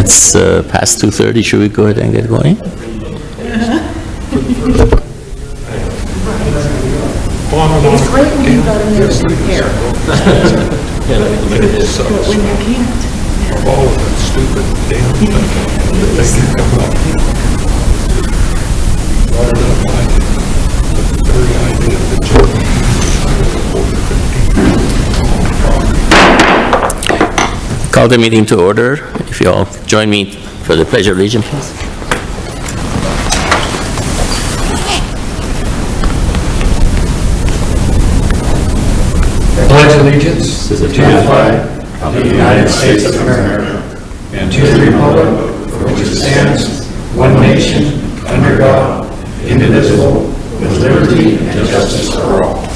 It's past 2:30. Should we go ahead and get going? It's great when you got in there to prepare. But when you can't. All of that stupid damn stuff that they can come up with. Brought it up, I did. But the very idea that children Call the meeting to order. If you all join me for the Pledge of Allegiance, please. Pledge allegiance to the flag of the United States of America and to the republic for which it stands, one nation, under God, indivisible, with liberty and justice for all.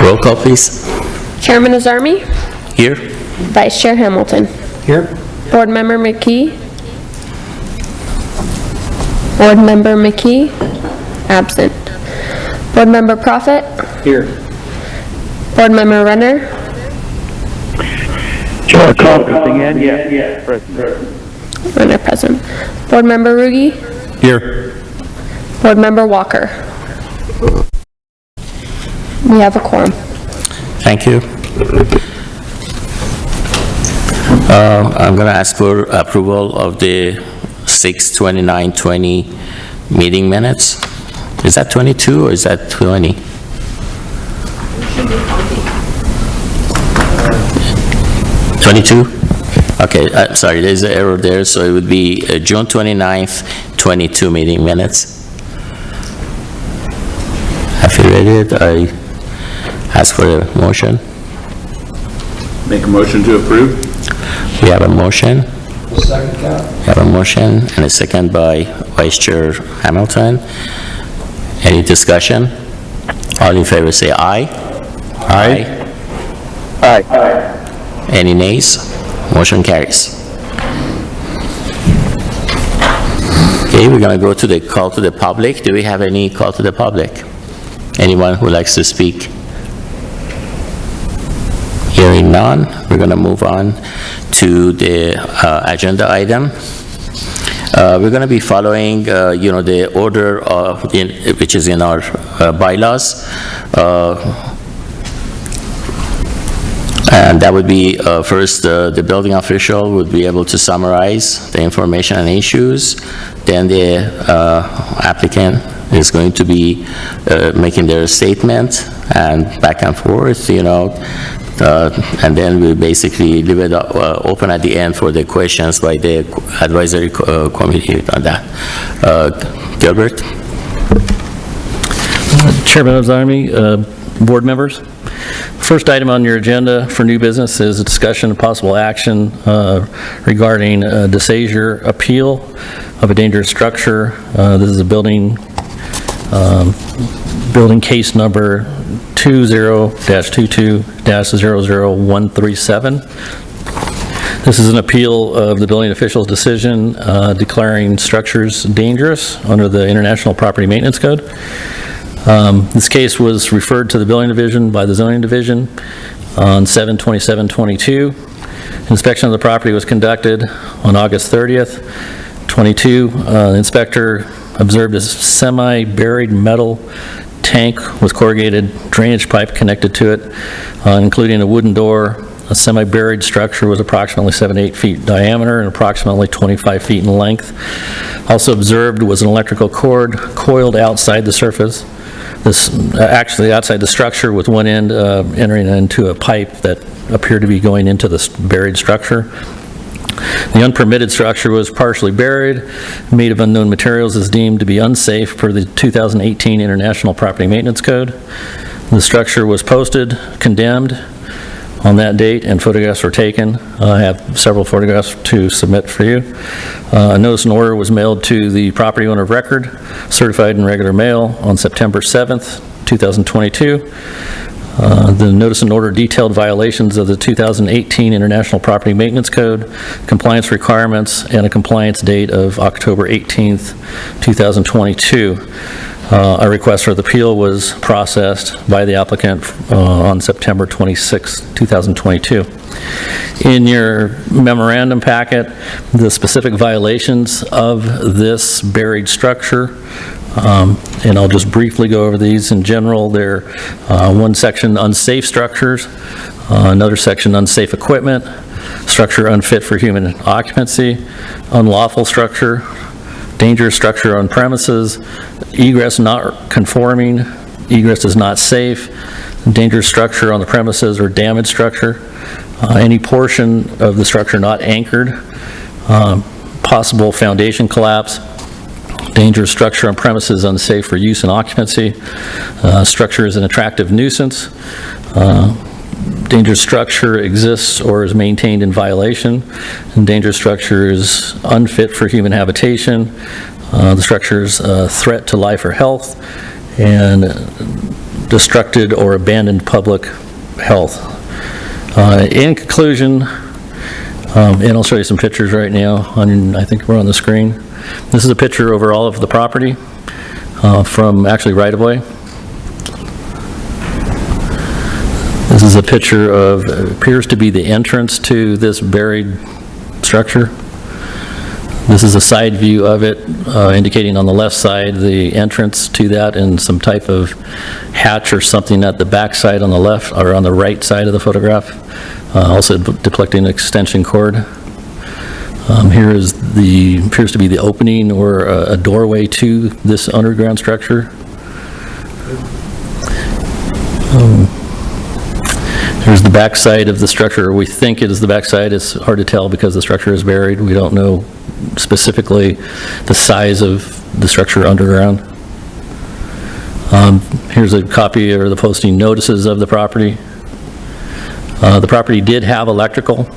Roll call, please. Chairman Azarmi, Here. Vice Chair Hamilton, Here. Board Member McKee, Board Member McKee, absent. Board Member Prophet, Here. Board Member Renner, Chair conferencing in, yes, present. Renner present. Board Member Rugi, Here. Board Member Walker. We have a quorum. Thank you. I'm going to ask for approval of the 6/29/20 meeting minutes. Is that 22 or is that 20? 22? Okay, sorry, there's an error there, so it would be June 29th, 22 meeting minutes. Have you read it? I ask for a motion. Make a motion to approve? We have a motion. Second that. We have a motion and a second by Vice Chair Hamilton. Any discussion? All in favor say aye. Aye. Aye. Any nays? Motion carries. Okay, we're going to go to the call to the public. Do we have any call to the public? Anyone who likes to speak? Hearing none, we're going to move on to the agenda item. We're going to be following, the order which is in our bylaws. And that would be, first, the building official would be able to summarize the information and issues. Then the applicant is going to be making their statement and back and forth, and then we'll basically leave it open at the end for the questions by the advisory committee on that. Gilbert? Chairman Azarmi, board members. First item on your agenda for new business is a discussion of possible action regarding a DeSazier appeal of a dangerous structure. This is a building case number 20-22-00137. This is an appeal of the building official's decision declaring structures dangerous under the International Property Maintenance Code. This case was referred to the building division by the zoning division on 7/27/22. Inspection of the property was conducted on August 30th, 22. The inspector observed a semi-buried metal tank with corrugated drainage pipe connected to it, including a wooden door. A semi-buried structure was approximately 7 to 8 feet diameter and approximately 25 feet in length. Also observed was an electrical cord coiled outside the surface. Actually outside the structure, with one end entering into a pipe that appeared to be going into the buried structure. The unpermitted structure was partially buried, made of unknown materials, is deemed to be unsafe per the 2018 International Property Maintenance Code. The structure was posted, condemned on that date, and photographs were taken. I have several photographs to submit for you. A notice and order was mailed to the property owner of record, certified in regular mail on September 7th, 2022. The notice and order detailed violations of the 2018 International Property Maintenance Code, compliance requirements, and a compliance date of October 18th, 2022. A request for the appeal was processed by the applicant on September 26, 2022. In your memorandum packet, the specific violations of this buried structure, and I'll just briefly go over these. In general, they're one section, unsafe structures, another section, unsafe equipment, structure unfit for human occupancy, unlawful structure, dangerous structure on premises, egress not conforming, egress is not safe, dangerous structure on the premises or damaged structure, any portion of the structure not anchored, possible foundation collapse, dangerous structure on premises unsafe for use and occupancy, structure is an attractive nuisance, dangerous structure exists or is maintained in violation, and dangerous structure is unfit for human habitation, the structure is a threat to life or health, and destructed or abandoned public health. In conclusion, and I'll show you some pictures right now, I think we're on the screen. This is a picture over all of the property from actually right-of-way. This is a picture of, appears to be the entrance to this buried structure. This is a side view of it, indicating on the left side the entrance to that and some type of hatch or something at the back side on the left, or on the right side of the photograph, also depicting an extension cord. Here is appears to be the opening or a doorway to this underground structure. Here's the back side of the structure. We think it is the back side. It's hard to tell because the structure is buried. We don't know specifically the size of the structure underground. Here's a copy or the posting notices of the property. The property did have electrical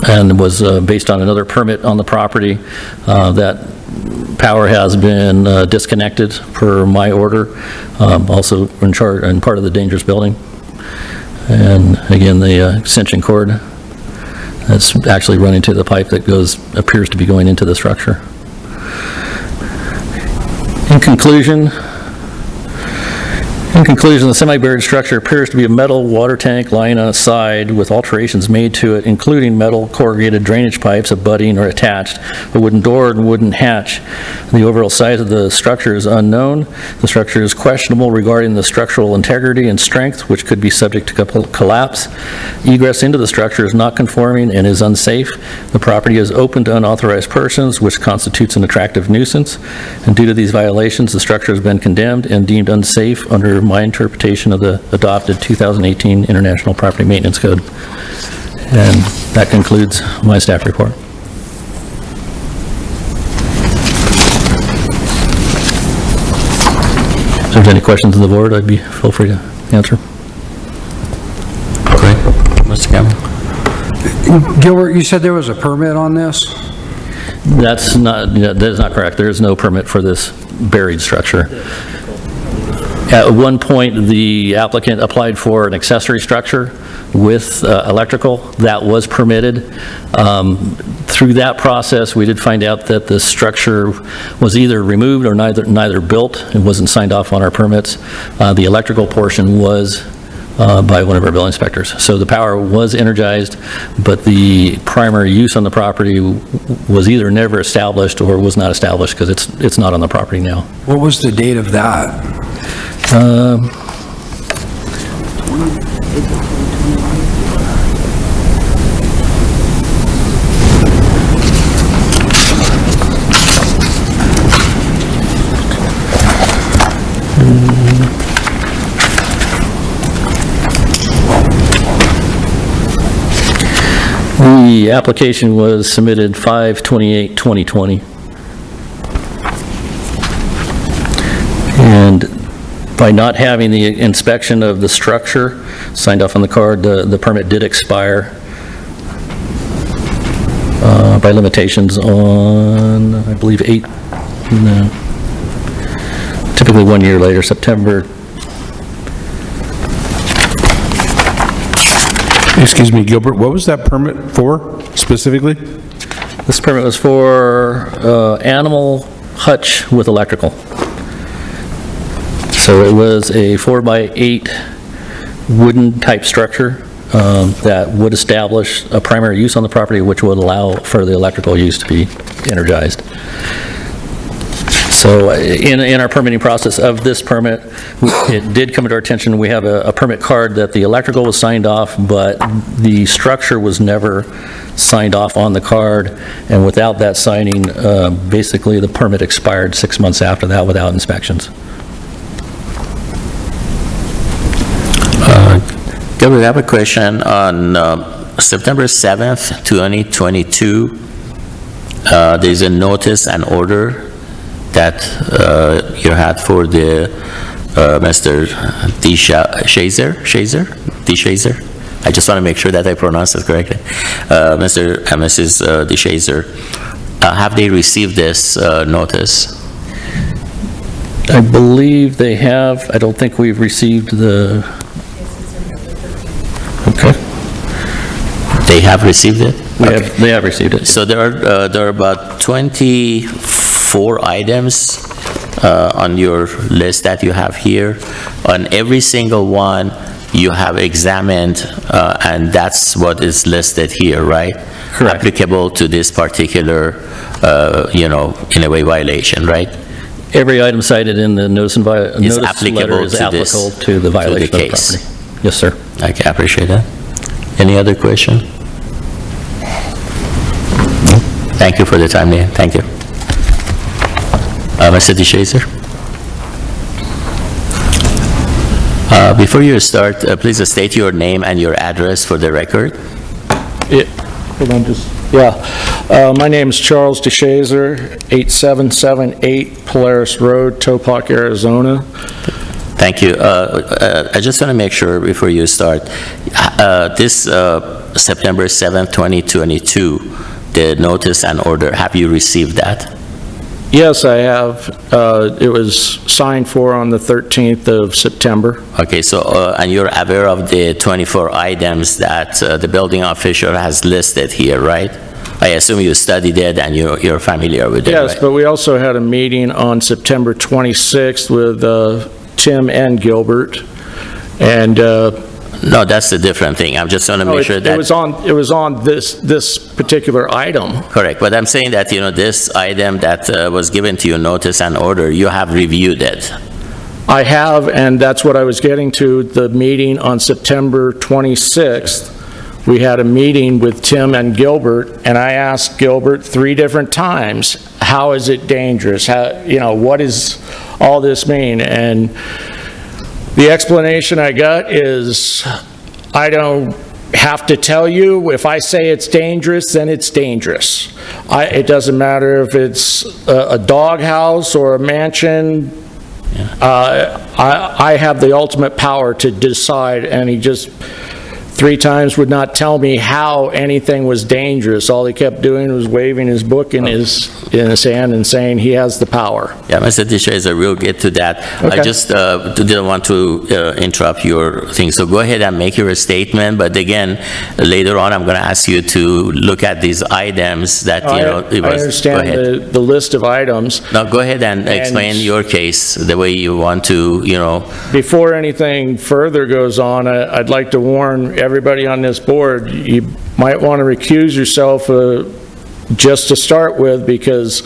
and was based on another permit on the property. That power has been disconnected per my order, also in charge and part of the dangerous building. And again, the extension cord that's actually running to the pipe that appears to be going into the structure. In conclusion, the semi-buried structure appears to be a metal water tank lying on its side with alterations made to it, including metal corrugated drainage pipes abutting or attached, a wooden door and wooden hatch. The overall size of the structure is unknown. The structure is questionable regarding the structural integrity and strength, which could be subject to collapse. Egress into the structure is not conforming and is unsafe. The property is open to unauthorized persons, which constitutes an attractive nuisance. And due to these violations, the structure has been condemned and deemed unsafe under my interpretation of the adopted 2018 International Property Maintenance Code. And that concludes my staff report. If there's any questions of the board, feel free to answer. Great. Mr. Campbell? Gilbert, you said there was a permit on this? That is not correct. There is no permit for this buried structure. At one point, the applicant applied for an accessory structure with electrical. That was permitted. Through that process, we did find out that the structure was either removed or neither built. It wasn't signed off on our permits. The electrical portion was by one of our building inspectors. So the power was energized, but the primary use on the property was either never established or was not established because it's not on the property now. What was the date of that? The application was submitted 5/28/2020. And by not having the inspection of the structure signed off on the card, the permit did expire by limitations on, I believe, typically 1 year later, September. Excuse me, Gilbert, what was that permit for specifically? This permit was for animal hutch with electrical. So it was a 4x8 wooden type structure that would establish a primary use on the property, which would allow for the electrical use to be energized. So in our permitting process of this permit, it did come to our attention, we have a permit card that the electrical was signed off, but the structure was never signed off on the card, and without that signing, basically the permit expired 6 months after that without inspections. Gabriel, I have a question on September 7th, 2022. There's a notice and order that you had for the Mr. DeShazer? I just want to make sure that I pronounce it correctly. Mr. and Mrs. DeShazer, have they received this notice? I believe they have. I don't think we've received the... Okay. They have received it? They have received it. So there are about 24 items on your list that you have here. On every single one, you have examined, and that's what is listed here, right? Correct. Applicable to this particular, in a way violation, right? Every item cited in the notice letter is applicable to this- applicable to the violation of the case. property. Yes, sir. Okay, I appreciate that. Any other question? No? Thank you for the time, Leah. Thank you. Mr. DeShazer? Before you start, please state your name and your address for the record. Hold on, my name's Charles DeShazer, 8778 Polaris Road, Topak, Arizona. Thank you. I just want to make sure before you start, this September 7th, 2022, the notice and order, have you received that? Yes, I have. It was signed for on the 13th of September. Okay, so, and you're aware of the 24 items that the building official has listed here, right? I assume you studied it and you're familiar with it, Yes, right? but we also had a meeting on September 26th with Tim and Gilbert, and No, that's a different thing. I'm just want to make sure that... it was on this particular item. Correct, but I'm saying that, this item that was given to you, notice and order, you have reviewed it. I have, and that's what I was getting to, the meeting on September 26th. We had a meeting with Tim and Gilbert, and I asked Gilbert 3 different times, how is it dangerous? What does all this mean? And the explanation I got is, I don't have to tell you. If I say it's dangerous, then it's dangerous. It doesn't matter if it's a doghouse or a mansion. I have the ultimate power to decide, and he just 3 times would not tell me how anything was dangerous. All he kept doing was waving his book in his hand and saying he has the power. Yeah, Mr. DeShazer, we'll get to that. I Okay. just didn't want to interrupt your thing, so go ahead and make your statement, but again, later on, I'm going to ask you to look at these items that, I it was... understand Go ahead. the list of items. No, go ahead and explain your case the way you want to, Before anything further goes on, I'd like to warn everybody on this board, you might want to recuse yourself just to start with, because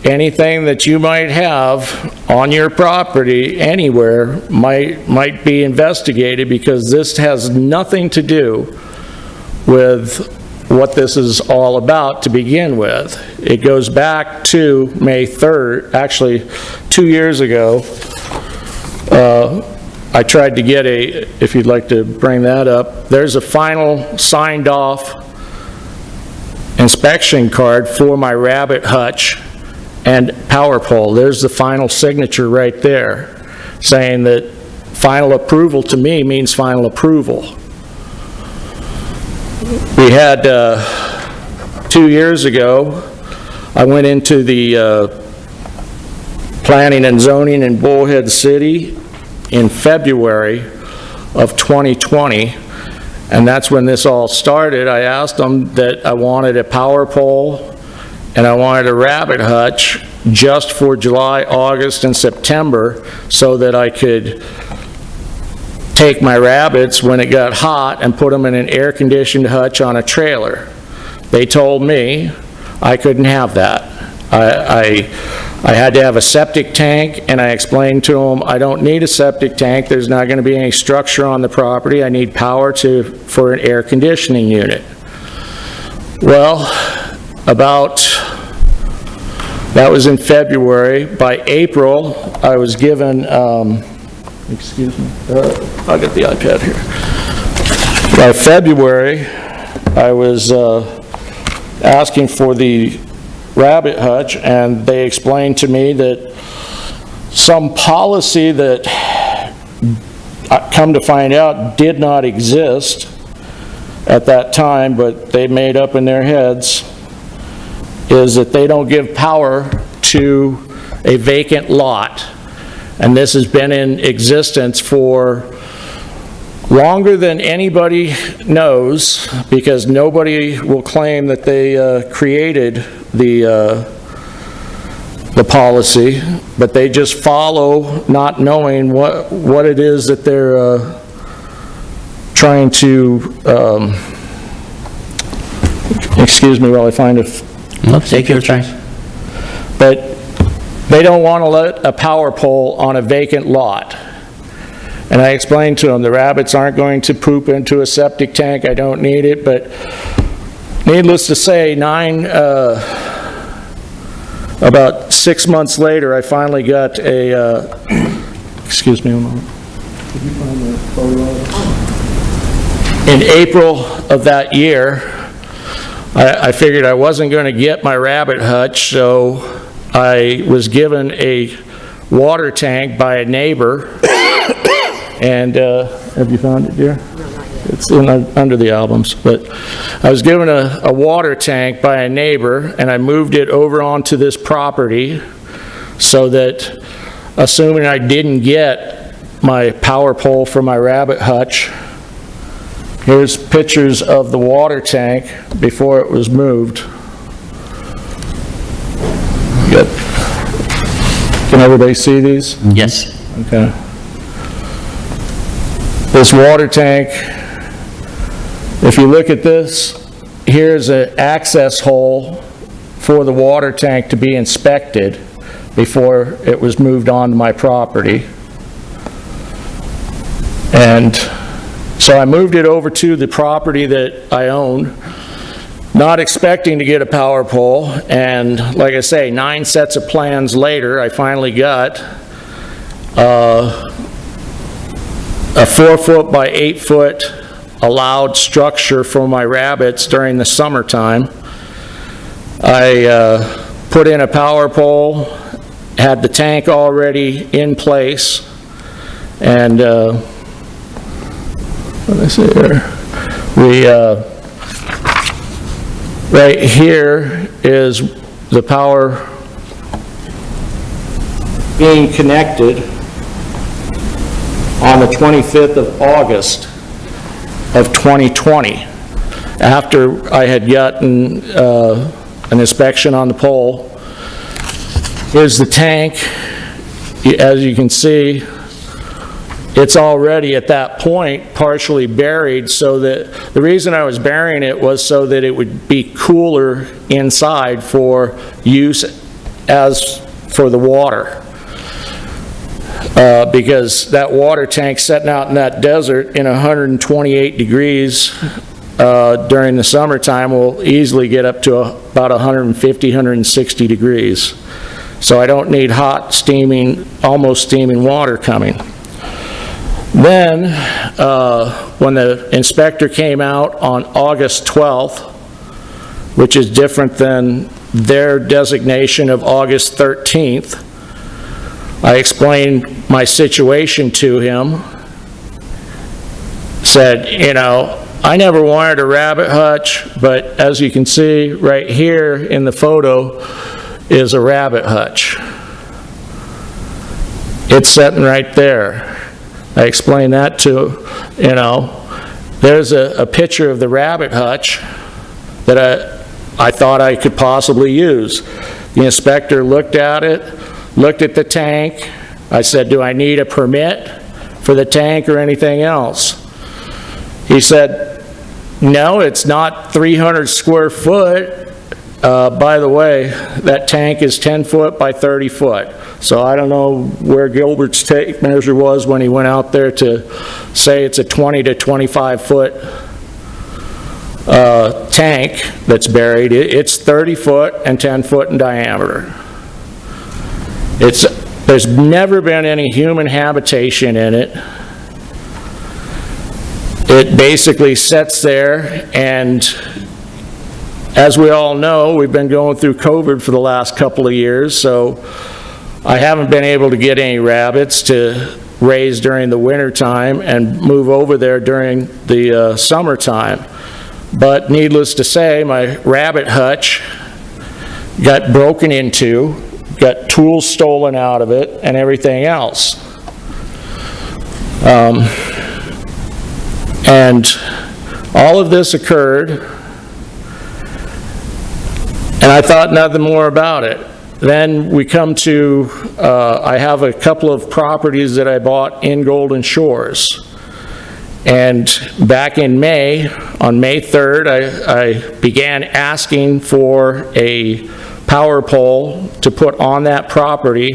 anything that you might have on your property anywhere might be investigated, because this has nothing to do with what this is all about to begin with. It goes back to May 3rd, actually 2 years ago. I tried to get if you'd like to bring that up, there's a final signed off inspection card for my rabbit hutch and power pole. There's the final signature right there, saying that final approval to me means final approval. We had, 2 years ago, I went into the planning and zoning in Bullhead City in February of 2020, and that's when this all started. I asked them that I wanted a power pole and I wanted a rabbit hutch just for July, August, and September so that I could take my rabbits when it got hot and put them in an air-conditioned hutch on a trailer. They told me I couldn't have that. I had to have a septic tank, and I explained to them, I don't need a septic tank, there's not going to be any structure on the property, I need power for an air conditioning unit. Well, that was in February. By April, I was given, excuse me, I'll get the iPad here. By February, I was asking for the rabbit hutch, and they explained to me that some policy that, come to find out, did not exist at that time, but they made up in their heads, is that they don't give power to a vacant lot. And this has been in existence for longer than anybody knows, because nobody will claim that they created the policy, but they just follow, not knowing what it is that they're trying to, excuse me while I find a... No, take your time. But they don't want to let a power pole on a vacant lot. And I explained to them, the rabbits aren't going to poop into a septic tank, I don't need it, but needless to say, about 6 months later, I finally got a, excuse me a moment. Did you find the photo? In April of that year, I figured I wasn't going to get my rabbit hutch, so I was given a water tank by a neighbor. And, have you found it, dear? It's under the albums, but I was given a water tank by a neighbor, and I moved it over onto this property so that, assuming I didn't get my power pole for my rabbit hutch, here's pictures of the water tank before it was moved. Good. Can everybody see these? Yes. Okay. This water tank, if you look at this, here's an access hole for the water tank to be inspected before it was moved onto my property. And so I moved it over to the property that I own, not expecting to get a power pole, and like I say, 9 sets of plans later, I finally got a 4-foot by 8-foot allowed structure for my rabbits during the summertime. I put in a power pole, had the tank already in place, and what did I say here? Right here is the power being connected on the 25th of August of 2020, after I had gotten an inspection on the pole. Here's the tank. As you can see, it's already at that point partially buried, so that the reason I was burying it was so that it would be cooler inside for use as for the water. Because that water tank sitting out in that desert in 128 degrees during the summertime will easily get up to about 150, 160 degrees. So I don't need hot, steaming, almost steaming water coming. Then, when the inspector came out on August 12th, which is different than their designation of August 13th, I explained my situation to him, said, you know, I never wanted a rabbit hutch, but as you can see right here in the photo is a rabbit hutch. It's sitting right there. I explained that to, you know, there's a picture of the rabbit hutch that I thought I could possibly use. The inspector looked at it, looked at the tank. I said, do I need a permit for the tank or anything else? He said, no, it's not 300 square foot. By the way, that tank is 10 foot by 30 foot. So I don't know where Gilbert's tape measure was when he went out there to say it's a 20 to 25 foot tank that's buried. It's 30 foot and 10 foot in diameter. There's never been any human habitation in it. It basically sits there, and as we all know, we've been going through COVID for the last couple of years, so I haven't been able to get any rabbits to raise during the winter time and move over there during the summertime. But needless to say, my rabbit hutch got broken into, got tools stolen out of it, and everything else. And all of this occurred, and I thought nothing more about it. Then we come to, I have a couple of properties that I bought in Golden Shores. And back in May, on May 3rd, I began asking for a power pole to put on that property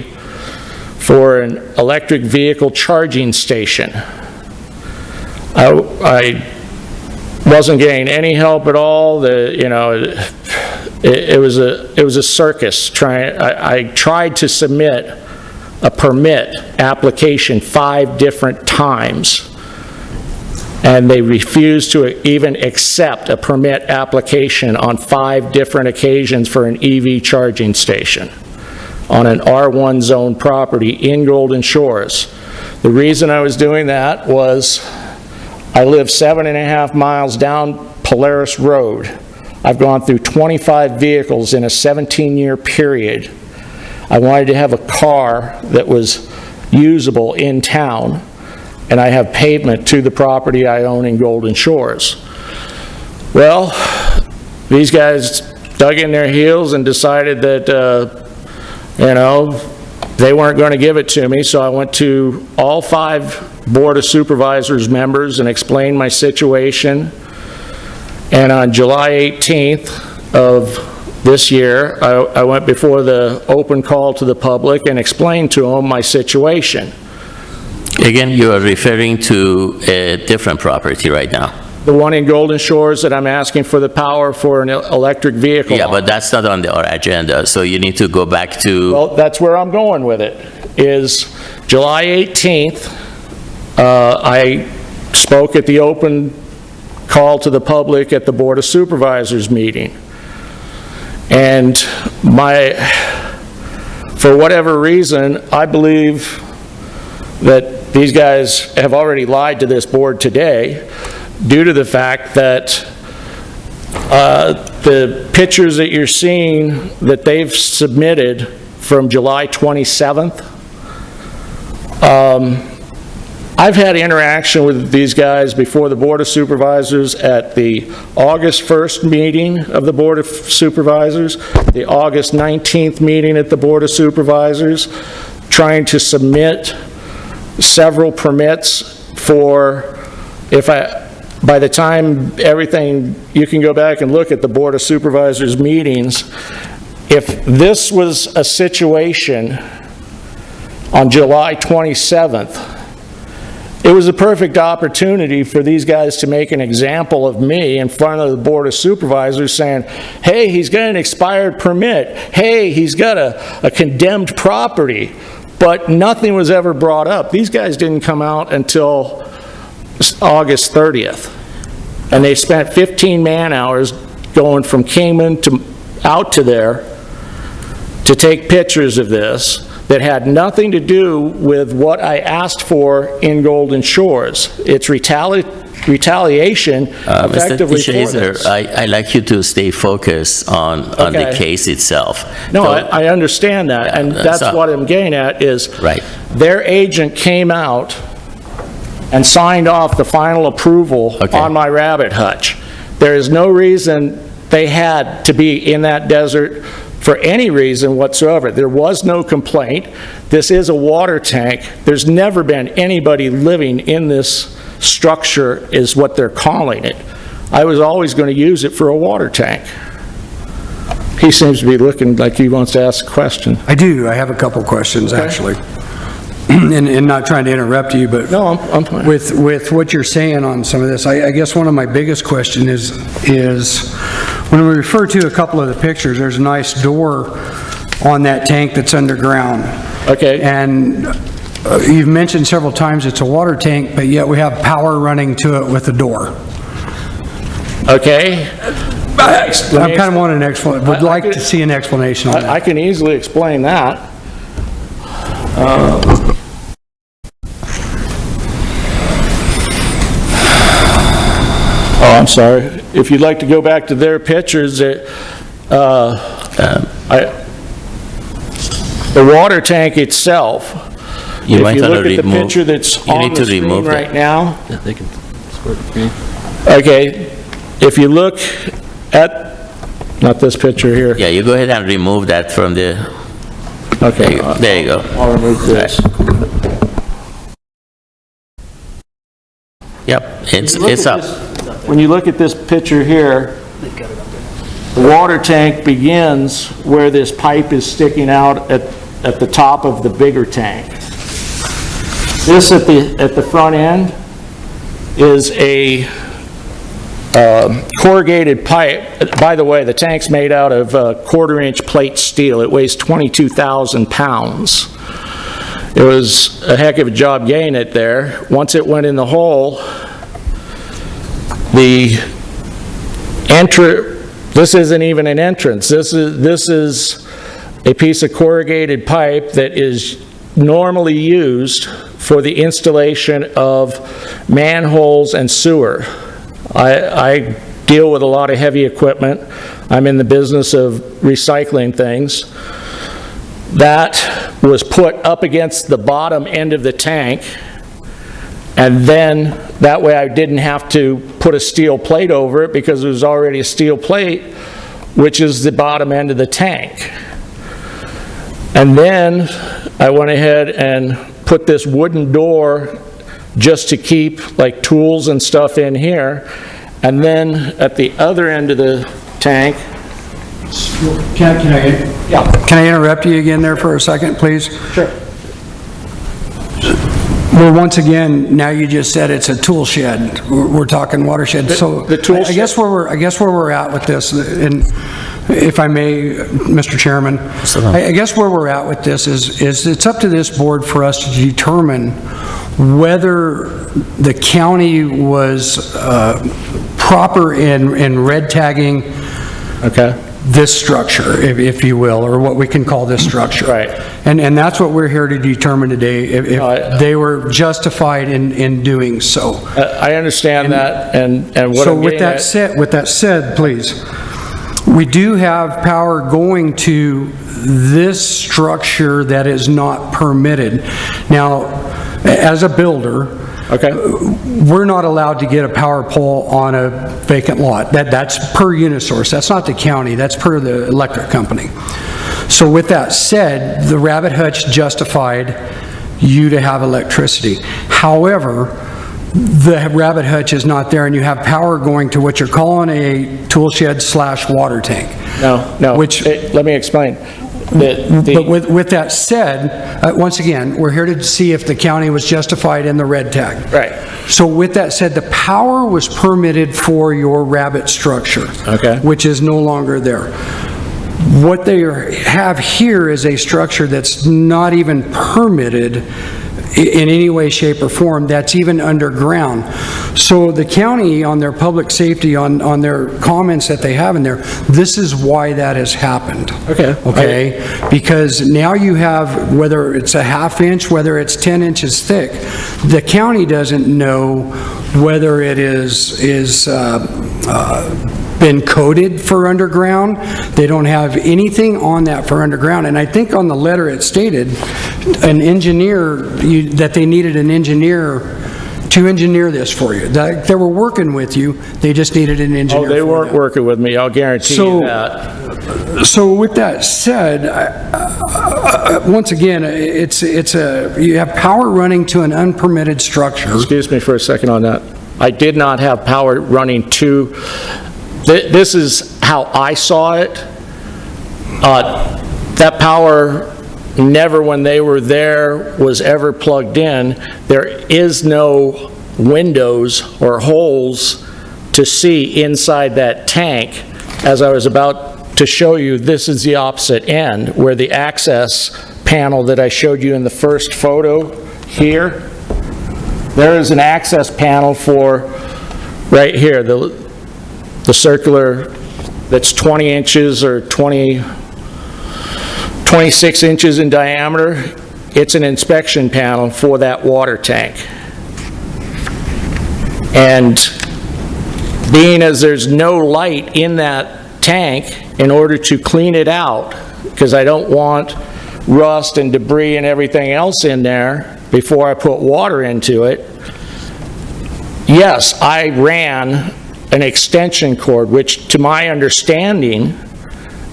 for an electric vehicle charging station. I wasn't getting any help at all. It was a circus. I tried to submit a permit application 5 different times, and they refused to even accept a permit application on 5 different occasions for an EV charging station on an R1 zone property in Golden Shores. The reason I was doing that was I live 7.5 miles down Polaris Road. I've gone through 25 vehicles in a 17-year period. I wanted to have a car that was usable in town, and I have pavement to the property I own in Golden Shores. Well, these guys dug in their heels and decided that, they weren't going to give it to me, so I went to all 5 Board of Supervisors members and explained my situation. And on July 18th of this year, I went before the open call to the public and explained to them my situation. Again, you are referring to a different property right now. The one in Golden Shores that I'm asking for the power for an electric vehicle. Yeah, but that's not on our agenda, so you need to go back to... Well, that's where I'm going with it, is July 18th, I spoke at the open call to the public at the Board of Supervisors meeting. And for whatever reason, I believe that these guys have already lied to this board today due to the fact that the pictures that you're seeing that they've submitted from July 27th, I've had interaction with these guys before the Board of Supervisors at the August 1st meeting of the Board of Supervisors, the August 19th meeting at the Board of Supervisors, trying to submit several permits for, by the time everything, you can go back and look at the Board of Supervisors meetings. If this was a situation on July 27th, it was a perfect opportunity for these guys to make an example of me in front of the Board of Supervisors saying, hey, he's got an expired permit. Hey, he's got a condemned property. But nothing was ever brought up. These guys didn't come out until August 30th. And they spent 15 man-hours going from Kingman out to there to take pictures of this that had nothing to do with what I asked for in Golden Shores. It's retaliation effectively Mr. for Chaser, this. I'd like you to stay focused on the Okay. case itself. No, So- I understand that, and Yeah, that's so- what I'm getting at is Right. their agent came out and signed off the final approval Okay. on my rabbit hutch. There is no reason they had to be in that desert for any reason whatsoever. There was no complaint. This is a water tank. There's never been anybody living in this structure, is what they're calling it. I was always going to use it for a water tank. He seems to be looking like he wants to ask a question. I do, I have a couple questions, actually. And not trying to interrupt you, but No, I'm fine. with what you're saying on some of this, I guess one of my biggest question is when we refer to a couple of the pictures, there's a nice door on that tank that's underground. Okay. And you've mentioned several times it's a water tank, but yet we have power running to it with the door. Okay? I kind of want an explanation, would like to see an explanation on I that. can easily explain that. Oh, I'm sorry. If you'd like to go back to their pictures, the water tank itself, You if might you want to look at the remove. picture that's you on need the to screen remove right that. now, Yeah, they can squirt the green. okay, if you look at, not this picture here. Yeah, you go ahead and remove that from the, Okay. there you go. I'll remove this. Yep, it's up. When you look at this picture here, the water tank begins where this pipe is sticking out at the top of the bigger tank. This at the front end is a corrugated pipe. By the way, the tank's made out of quarter-inch plate steel. It weighs 22,000 pounds. It was a heck of a job getting it there. Once it went in the hole, this isn't even an entrance. This is a piece of corrugated pipe that is normally used for the installation of manholes and sewer. I deal with a lot of heavy equipment. I'm in the business of recycling things. That was put up against the bottom end of the tank, and then that way I didn't have to put a steel plate over it because it was already a steel plate, which is the bottom end of the tank. And then I went ahead and put this wooden door just to keep like tools and stuff in here. And then at the other end of the tank, Can I interrupt you again there for a second, please? Sure. Well, once again, now you just said it's a tool shed. We're talking watershed, so the tool I guess where we're at with this, and if I may, Mr. Chairman, I guess where we're at with this is it's up to this board for us to determine whether the county was proper in red tagging okay, this structure, if you will, or what we can call this structure. Right. And that's what we're here to determine today, if I- they were justified in doing so. I understand that, and what So I'm with getting that said, please, we do have power going to this structure that is not permitted. Now, as a builder, okay, we're not allowed to get a power pole on a vacant lot. That's per Unisource. That's not the county. That's per the electric company. So with that said, the Rabbit Hutch justified you to have electricity. However, the Rabbit Hutch is not there, and you have power going to what you're calling a tool shed / water tank. no, Which- let me explain. But with that said, once again, we're here to see if the county was justified in the red tag. Right. So with that said, the power was permitted for your rabbit structure. Okay. Which is no longer there. What they have here is a structure that's not even permitted in any way, shape, or form, that's even underground. So the county, on their public safety, on their comments that they have in there, this is why that has happened. Okay. Okay? Because now you have, whether it's a ½ inch, whether it's 10 inches thick, the county doesn't know whether it is been coded for underground. They don't have anything on that for underground. And I think on the letter it stated, an engineer, that they needed an engineer to engineer this for you. That they were working with you, they just needed an engineer. Oh, they for weren't that. working with me, I'll guarantee So- you that. So with that said, once again, you have power running to an unpermitted structure. Excuse me for a second on that. I did not have power running to, this is how I saw it. That power never, when they were there, was ever plugged in. There is no windows or holes to see inside that tank. As I was about to show you, this is the opposite end, where the access panel that I showed you in the first photo here, there is an access panel for, right here, the circular, that's 20 inches or 26 inches in diameter. It's an inspection panel for that water tank. And being as there's no light in that tank, in order to clean it out, because I don't want rust and debris and everything else in there before I put water into it, yes, I ran an extension cord, which to my understanding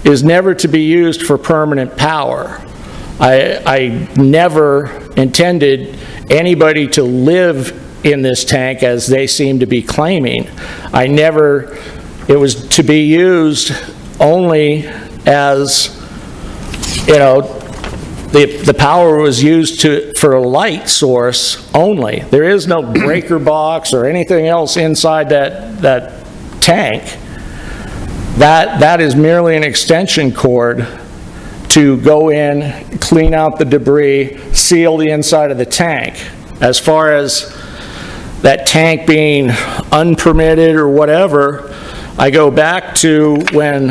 is never to be used for permanent power. I never intended anybody to live in this tank as they seem to be claiming. It was to be used only as, the power was used for a light source only. There is no breaker box or anything else inside that tank. That is merely an extension cord to go in, clean out the debris, seal the inside of the tank. As far as that tank being unpermitted or whatever, I go back to when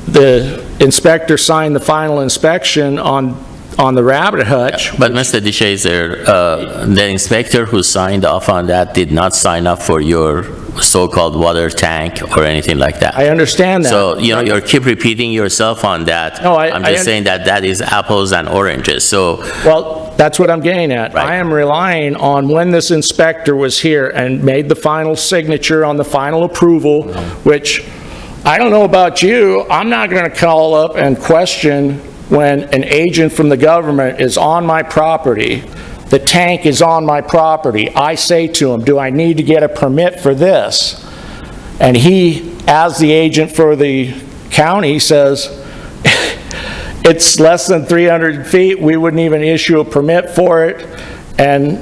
the inspector signed the final inspection on the Rabbit Hutch. But Mr. DeShazer, the inspector who signed off on that did not sign up for your so-called water tank or anything like that. I understand that. So, you keep repeating yourself on that. No, I'm just saying that is apples and oranges, so. Well, that's what I'm getting at. Right. I am relying on when this inspector was here and made the final signature on the final approval, which, I don't know about you, I'm not going to call up and question when an agent from the government is on my property, the tank is on my property. I say to him, do I need to get a permit for this? And he, as the agent for the county, says, it's less than 300 feet, we wouldn't even issue a permit for it. And,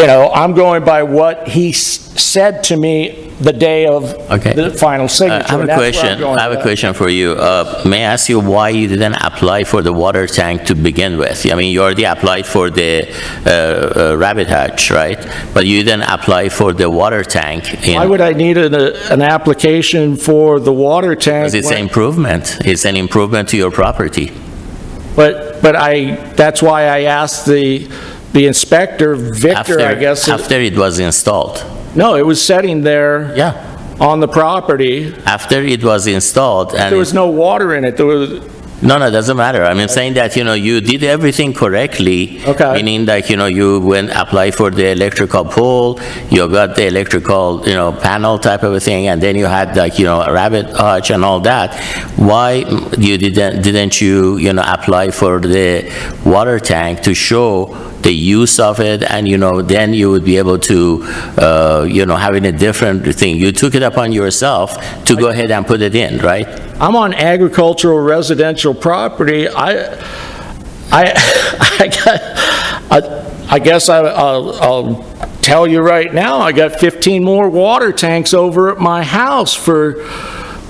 I'm going by what he said to me the day of Okay. the final signature. I have a and that's where I'm question. going I have a with that. question for you. May I ask you why you didn't apply for the water tank to begin with? I mean, you already applied for the Rabbit Hutch, right? But you didn't apply for the water tank. Why would I need an application for the water tank? Because it's an when- improvement. It's an improvement to your property. But that's why I asked the inspector, Victor, I guess. After it was installed. No, it was sitting there Yeah. on the property. After it was installed and. There was no water in it. There was, No, it doesn't matter. I'm saying that, you did everything correctly. Okay. Meaning like, you went apply for the electrical pole, you got the electrical, panel type of a thing, and then you had like, a Rabbit Hutch and all that. Why you didn't you, apply for the water tank to show the use of it, and, then you would be able to, having a different thing. You took it upon yourself to go ahead and put it in, right? I'm on agricultural residential property. I guess I'll tell you right now, I got 15 more water tanks over at my house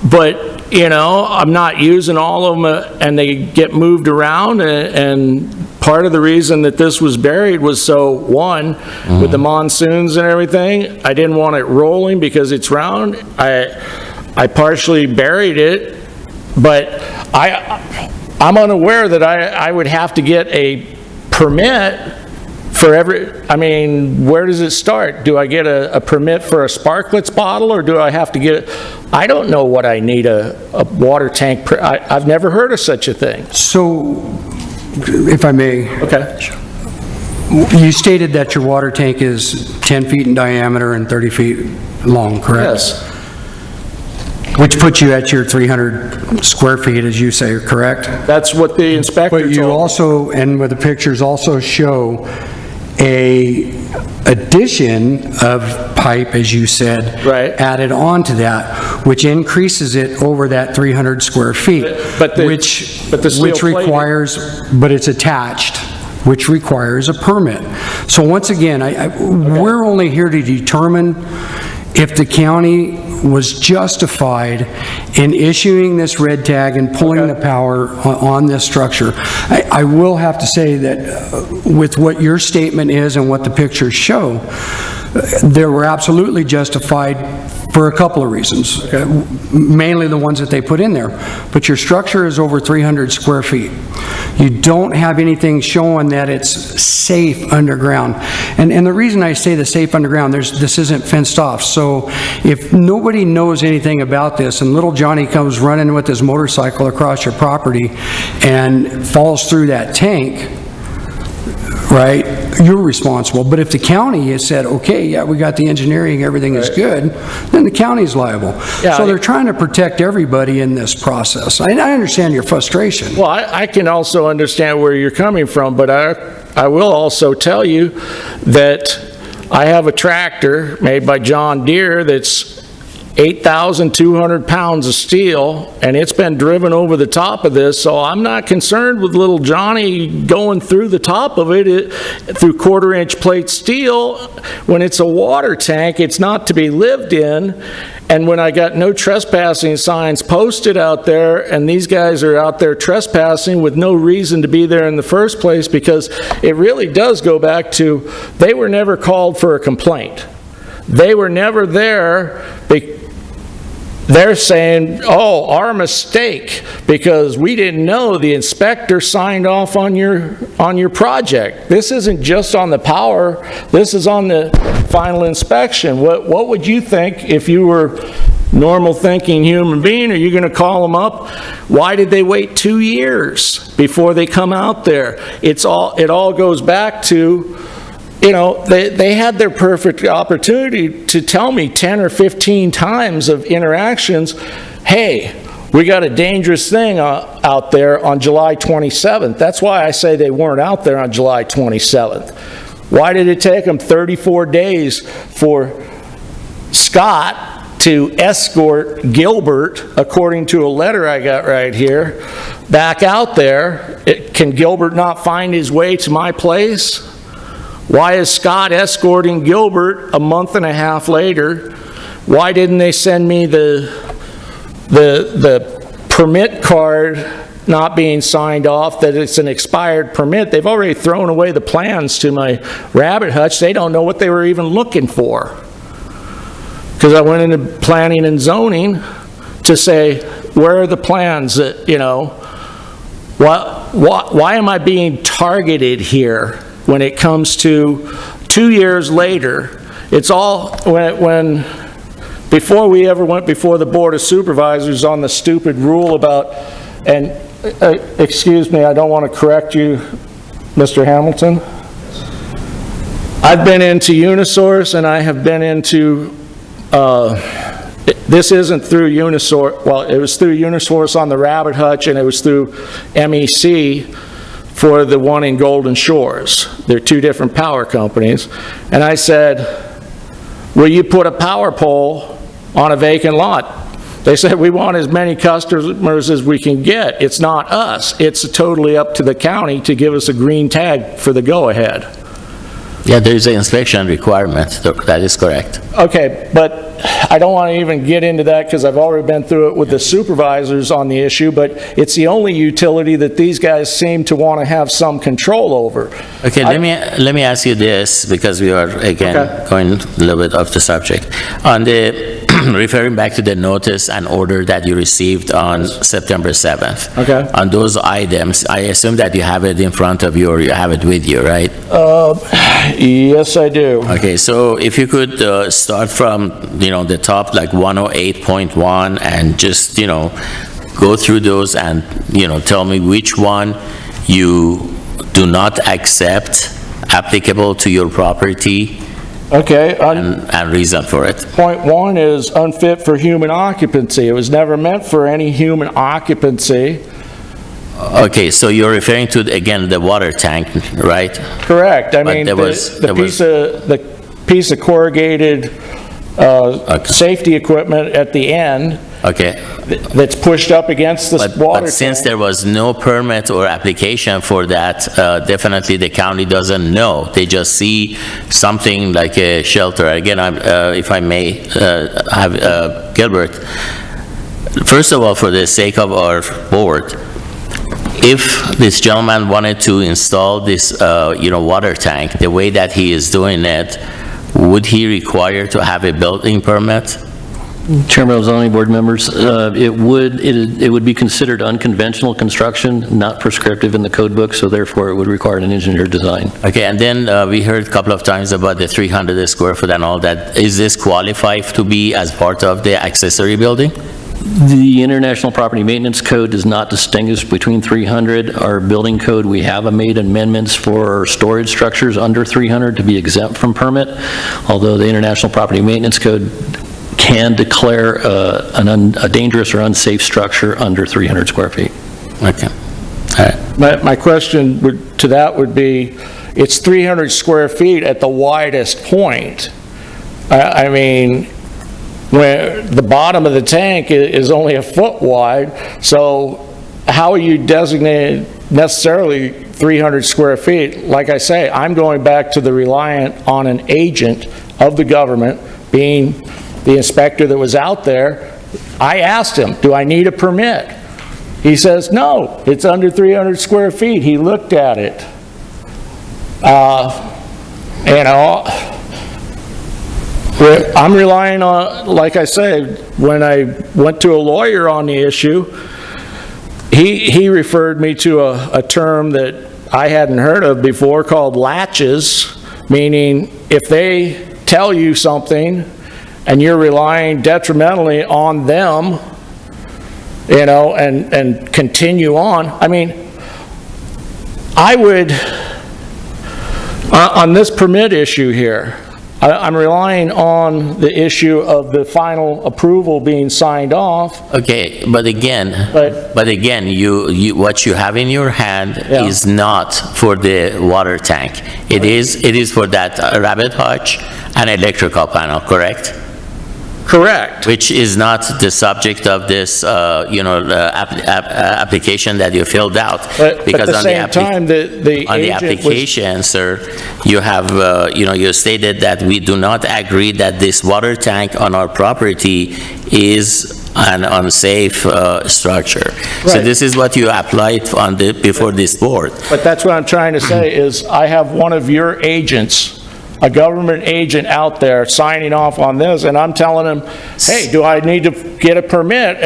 but I'm not using all of them, and they get moved around, and part of the reason that this was buried was so, one, with the monsoons and everything, I didn't want it rolling because it's round. I partially buried it, but I'm unaware that I would have to get a permit for where does it start? Do I get a permit for a Sparkletts bottle, or do I have to I don't know what I need a water tank, I've never heard of such a thing. So, if I may, Okay. you stated that your water tank is 10 feet in diameter and 30 feet long, correct? Yes. Which puts you at your 300 square feet, as you say, correct? That's what the inspector But you told me. also, and with the pictures also show a addition of pipe, as you said. Right. Added on to that, which increases it over that 300 square feet. But the steel Which plating- requires, but it's attached, which requires a permit. So once again, we're only here to determine if the county was justified in issuing this red tag and pulling the power on this structure. I will have to say that with what your statement is and what the pictures show, they were absolutely justified for a couple of reasons, mainly the ones that they put in there. But your structure is over 300 square feet. You don't have anything showing that it's safe underground. And the reason I say the safe underground, this isn't fenced off. So if nobody knows anything about this and little Johnny comes running with his motorcycle across your property and falls through that tank, right, you're responsible. But if the county has said, okay, yeah, we got the engineering, everything is good, then the county's liable. Yeah, So they're trying to protect everybody in this process. I understand your frustration. Well, I can also understand where you're coming from, but I will also tell you that I have a tractor made by John Deere that's 8,200 pounds of steel, and it's been driven over the top of this, so I'm not concerned with little Johnny going through the top of it through quarter-inch plate steel. When it's a water tank, it's not to be lived in, and when I got no trespassing signs posted out there, and these guys are out there trespassing with no reason to be there in the first place, because it really does go back to, they were never called for a complaint. They were never there. They're saying, oh, our mistake, because we didn't know the inspector signed off on your project. This isn't just on the power, this is on the final inspection. What would you think if you were normal thinking human being? Are you going to call them up? Why did they wait 2 years before they come out there? It all goes back to, you know, they had their perfect opportunity to tell me 10 or 15 times of interactions, hey, we got a dangerous thing out there on July 27th. That's why I say they weren't out there on July 27th. Why did it take them 34 days for Scott to escort Gilbert, according to a letter I got right here, back out there? Can Gilbert not find his way to my place? Why is Scott escorting Gilbert a month and a half later? Why didn't they send me the permit card not being signed off, that it's an expired permit? They've already thrown away the plans to my rabbit hutch. They don't know what they were even looking for. Because I went into planning and zoning to say, where are the plans that, you know, why am I being targeted here? When it comes to 2 years later, it's all, before we ever went before the Board of Supervisors on the stupid rule about, and excuse me, I don't want to correct you, Mr. Hamilton. I've been into Unisource and I have been into, this isn't through Unisource, well, it was through Unisource on the Rabbit Hutch, and it was through MEC for the one in Golden Shores. They're two different power companies. And I said, will you put a power pole on a vacant lot? They said, we want as many customers as we can get. It's not us. It's totally up to the county to give us a green tag for the go-ahead. Yeah, there is an inspection requirement, that is correct. Okay, but I don't want to even get into that because I've already been through it with the supervisors on the issue, but it's the only utility that these guys seem to want to have some control over. Okay, let me ask you this, because we are, again, Okay. going a little bit off the subject. On the, referring back to the notice and order that you received on September 7th. Okay. On those items, I assume that you have it in front of you or you have it with you, right? Yes, I do. Okay, so if you could start from, you know, the top, like 108.1, and just, you know, go through those and, you know, tell me which one you do not accept applicable to your property Okay, and reason for it. point one is unfit for human occupancy. It was never meant for any human occupancy. Okay, so you're referring to, again, the water tank, right? Correct. I But mean, there was- the piece of corrugated safety equipment at the end Okay. that's pushed up against the water But since tank. there was no permit or application for that, definitely the county doesn't know. They just see something like a shelter. Again, if I may have Gilbert, first of all, for the sake of our board, if this gentleman wanted to install this, water tank, the way that he is doing it, would he require to have a building permit? Chairman of zoning board members, it would be considered unconventional construction, not prescriptive in the code book, so therefore it would require an engineer design. Okay, and then we heard a couple of times about the 300 square foot and all that. Is this qualified to be as part of the accessory building? The International Property Maintenance Code does not distinguish between 300. Our building code, we have made amendments for storage structures under 300 to be exempt from permit, although the International Property Maintenance Code can declare a dangerous or unsafe structure under 300 square feet. Okay, all right. My question to that would be, it's 300 square feet at the widest point. I mean, where the bottom of the tank is only a foot wide, so how are you designating necessarily 300 square feet? Like I say, I'm going back to the reliant on an agent of the government, being the inspector that was out there. I asked him, do I need a permit? He says, no, it's under 300 square feet. He looked at it. I'm relying on, like I said, when I went to a lawyer on the issue, he referred me to a term that I hadn't heard of before called latches, meaning if they tell you something and you're relying detrimentally on them, and continue on. I mean, I would, on this permit issue here, I'm relying on the issue of the final approval being signed off. Okay, but again, But- what you have in your hand Yeah. is not for the water tank. It is for that rabbit hutch and electrical panel, correct? Correct. Which is not the subject of this, application that you filled out. But Because at the on same time, the on the agent was... application, sir, you have, you stated that we do not agree that this water tank on our property is an unsafe structure. So Right. this is what you applied before this board. But that's what I'm trying to say, is I have one of your agents, a government agent out there signing off on this, and I'm telling him, hey, do I need to get a permit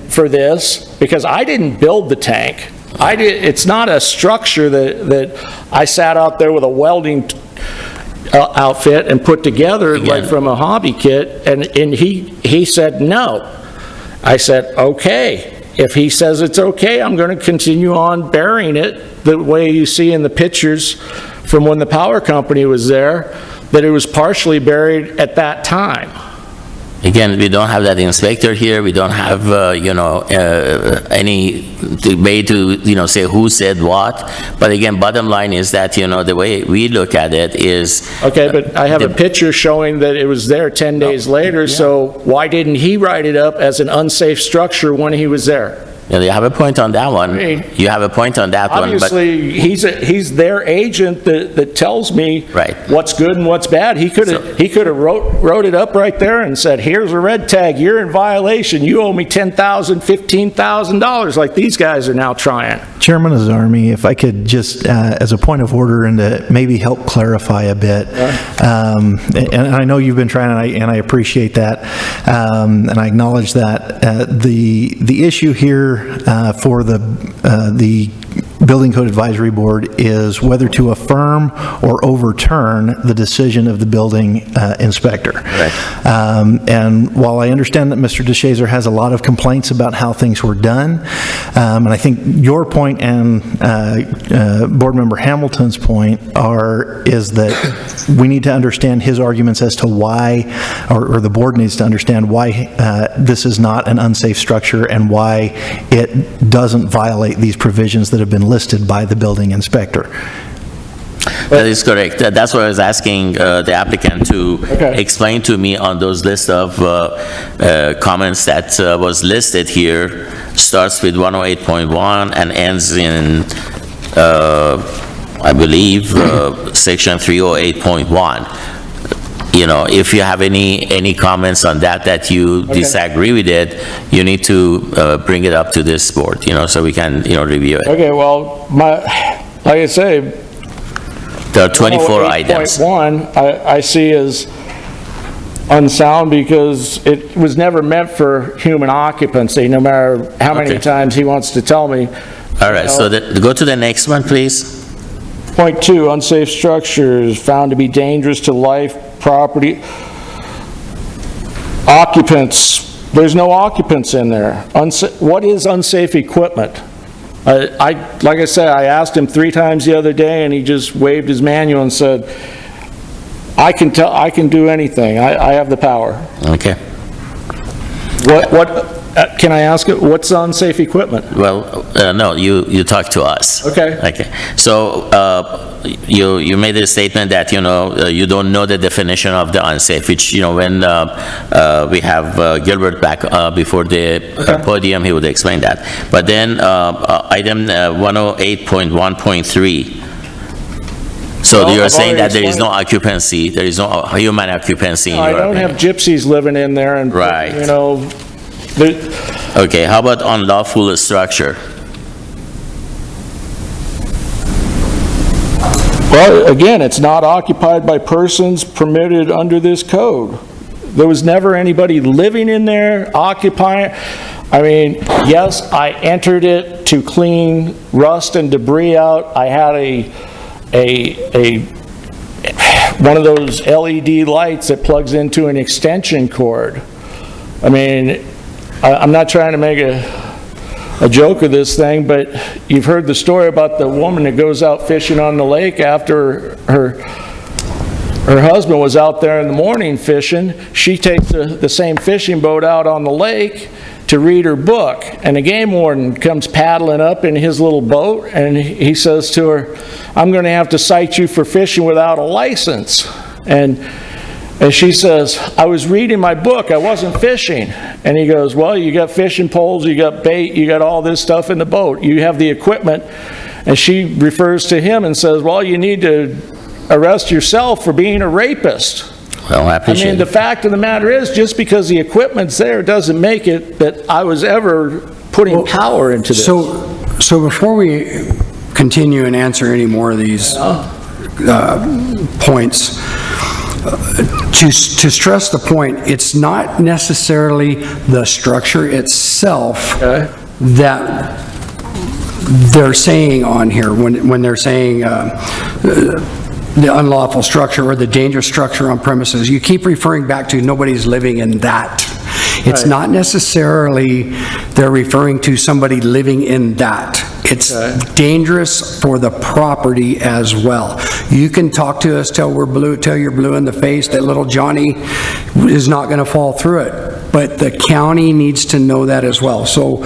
for this? Because I didn't build the tank. It's not a structure that I sat out there with a welding outfit and put together like Again. from a hobby kit, and he said no. I said, okay. If he says it's okay, I'm going to continue on burying it the way you see in the pictures from when the power company was there, that it was partially buried at that time. Again, we don't have that inspector here, we don't have, any way to, say who said what, but again, bottom line is that, the way we look at it is... Okay, but I have a picture showing that it was there 10 days later, so why didn't he write it up as an unsafe structure when he was there? You have a point on that one. mean, You have a point on that one, but... Obviously, he's their agent that tells me Right. what's good and what's bad. He could have wrote it up right there and said, here's a red tag, you're in violation, you owe me $10,000, $15,000, like these guys are now trying. Chairman Azarmi, if I could just, as a point of order and to maybe help clarify a bit, and I know you've been trying, and I appreciate that, and I acknowledge that. The issue here for the Building Code Advisory Board is whether to affirm or overturn the decision of the building inspector. And while I understand that Mr. DeShazer has a lot of complaints about how things were done, and I think your point and Board Member Hamilton's point is that we need to understand his arguments as to why, or the board needs to understand why this is not an unsafe structure and why it doesn't violate these provisions that have been listed by the building inspector. That is correct. That's what I was asking the applicant to explain to me on those list of comments that was listed here, starts with 108.1 and ends in, I believe, section 308.1. You know, if you have any comments on that you disagree with it, you need to bring it up to this board, you know, so we can, you know, review it. Okay, well, like I say, There are 24 items. 8.1, I see as unsound because it was never meant for human occupancy, no matter how many times he wants to tell me. All right, so go to the next one, please. Point 2, unsafe structures found to be dangerous to life, property. Occupants, there's no occupants in there. What is unsafe equipment? Like I said, I asked him 3 times the other day, and he just waved his manual and said, I can do anything. I have the power. Okay. Can I ask it, what's unsafe equipment? Well, no, you talk to us. Okay. Okay. So you made a statement that, you know, you don't know the definition of the unsafe, which, you know, when we have Gilbert back before the podium, he would explain that. But then item 108.1.3. So Well, you're I've saying already that there is no explained. occupancy, there is no human occupancy in your I don't opinion? have gypsies living in there and, Right. you know, Okay, how about unlawful structure? well, again, it's not occupied by persons permitted under this code. There was never anybody living in there, occupying. I mean, yes, I entered it to clean rust and debris out. I had one of those LED lights that plugs into an extension cord. I mean, I'm not trying to make a joke of this thing, but you've heard the story about the woman that goes out fishing on the lake after her husband was out there in the morning fishing. She takes the same fishing boat out on the lake to read her book, and the game warden comes paddling up in his little boat, and he says to her, I'm going to have to cite you for fishing without a license. And she says, I was reading my book, I wasn't fishing. And he goes, well, you got fishing poles, you got bait, you got all this stuff in the boat, you have the equipment. And she refers to him and says, well, you need to arrest yourself for being a rapist. Well, I I appreciate mean, it. the fact of the matter is, just because the equipment's there doesn't make it that I was ever putting power into this. So before we continue and answer any more of these points, to stress the point, it's not necessarily the structure itself that they're saying on here, when they're saying the unlawful structure or the dangerous structure on premises. You keep referring back to nobody's living in that. It's not necessarily they're referring to somebody living in that. It's dangerous for the property as well. You can talk to us till we're blue, till you're blue in the face, that little Johnny is not going to fall through it. But the county needs to know that as well. So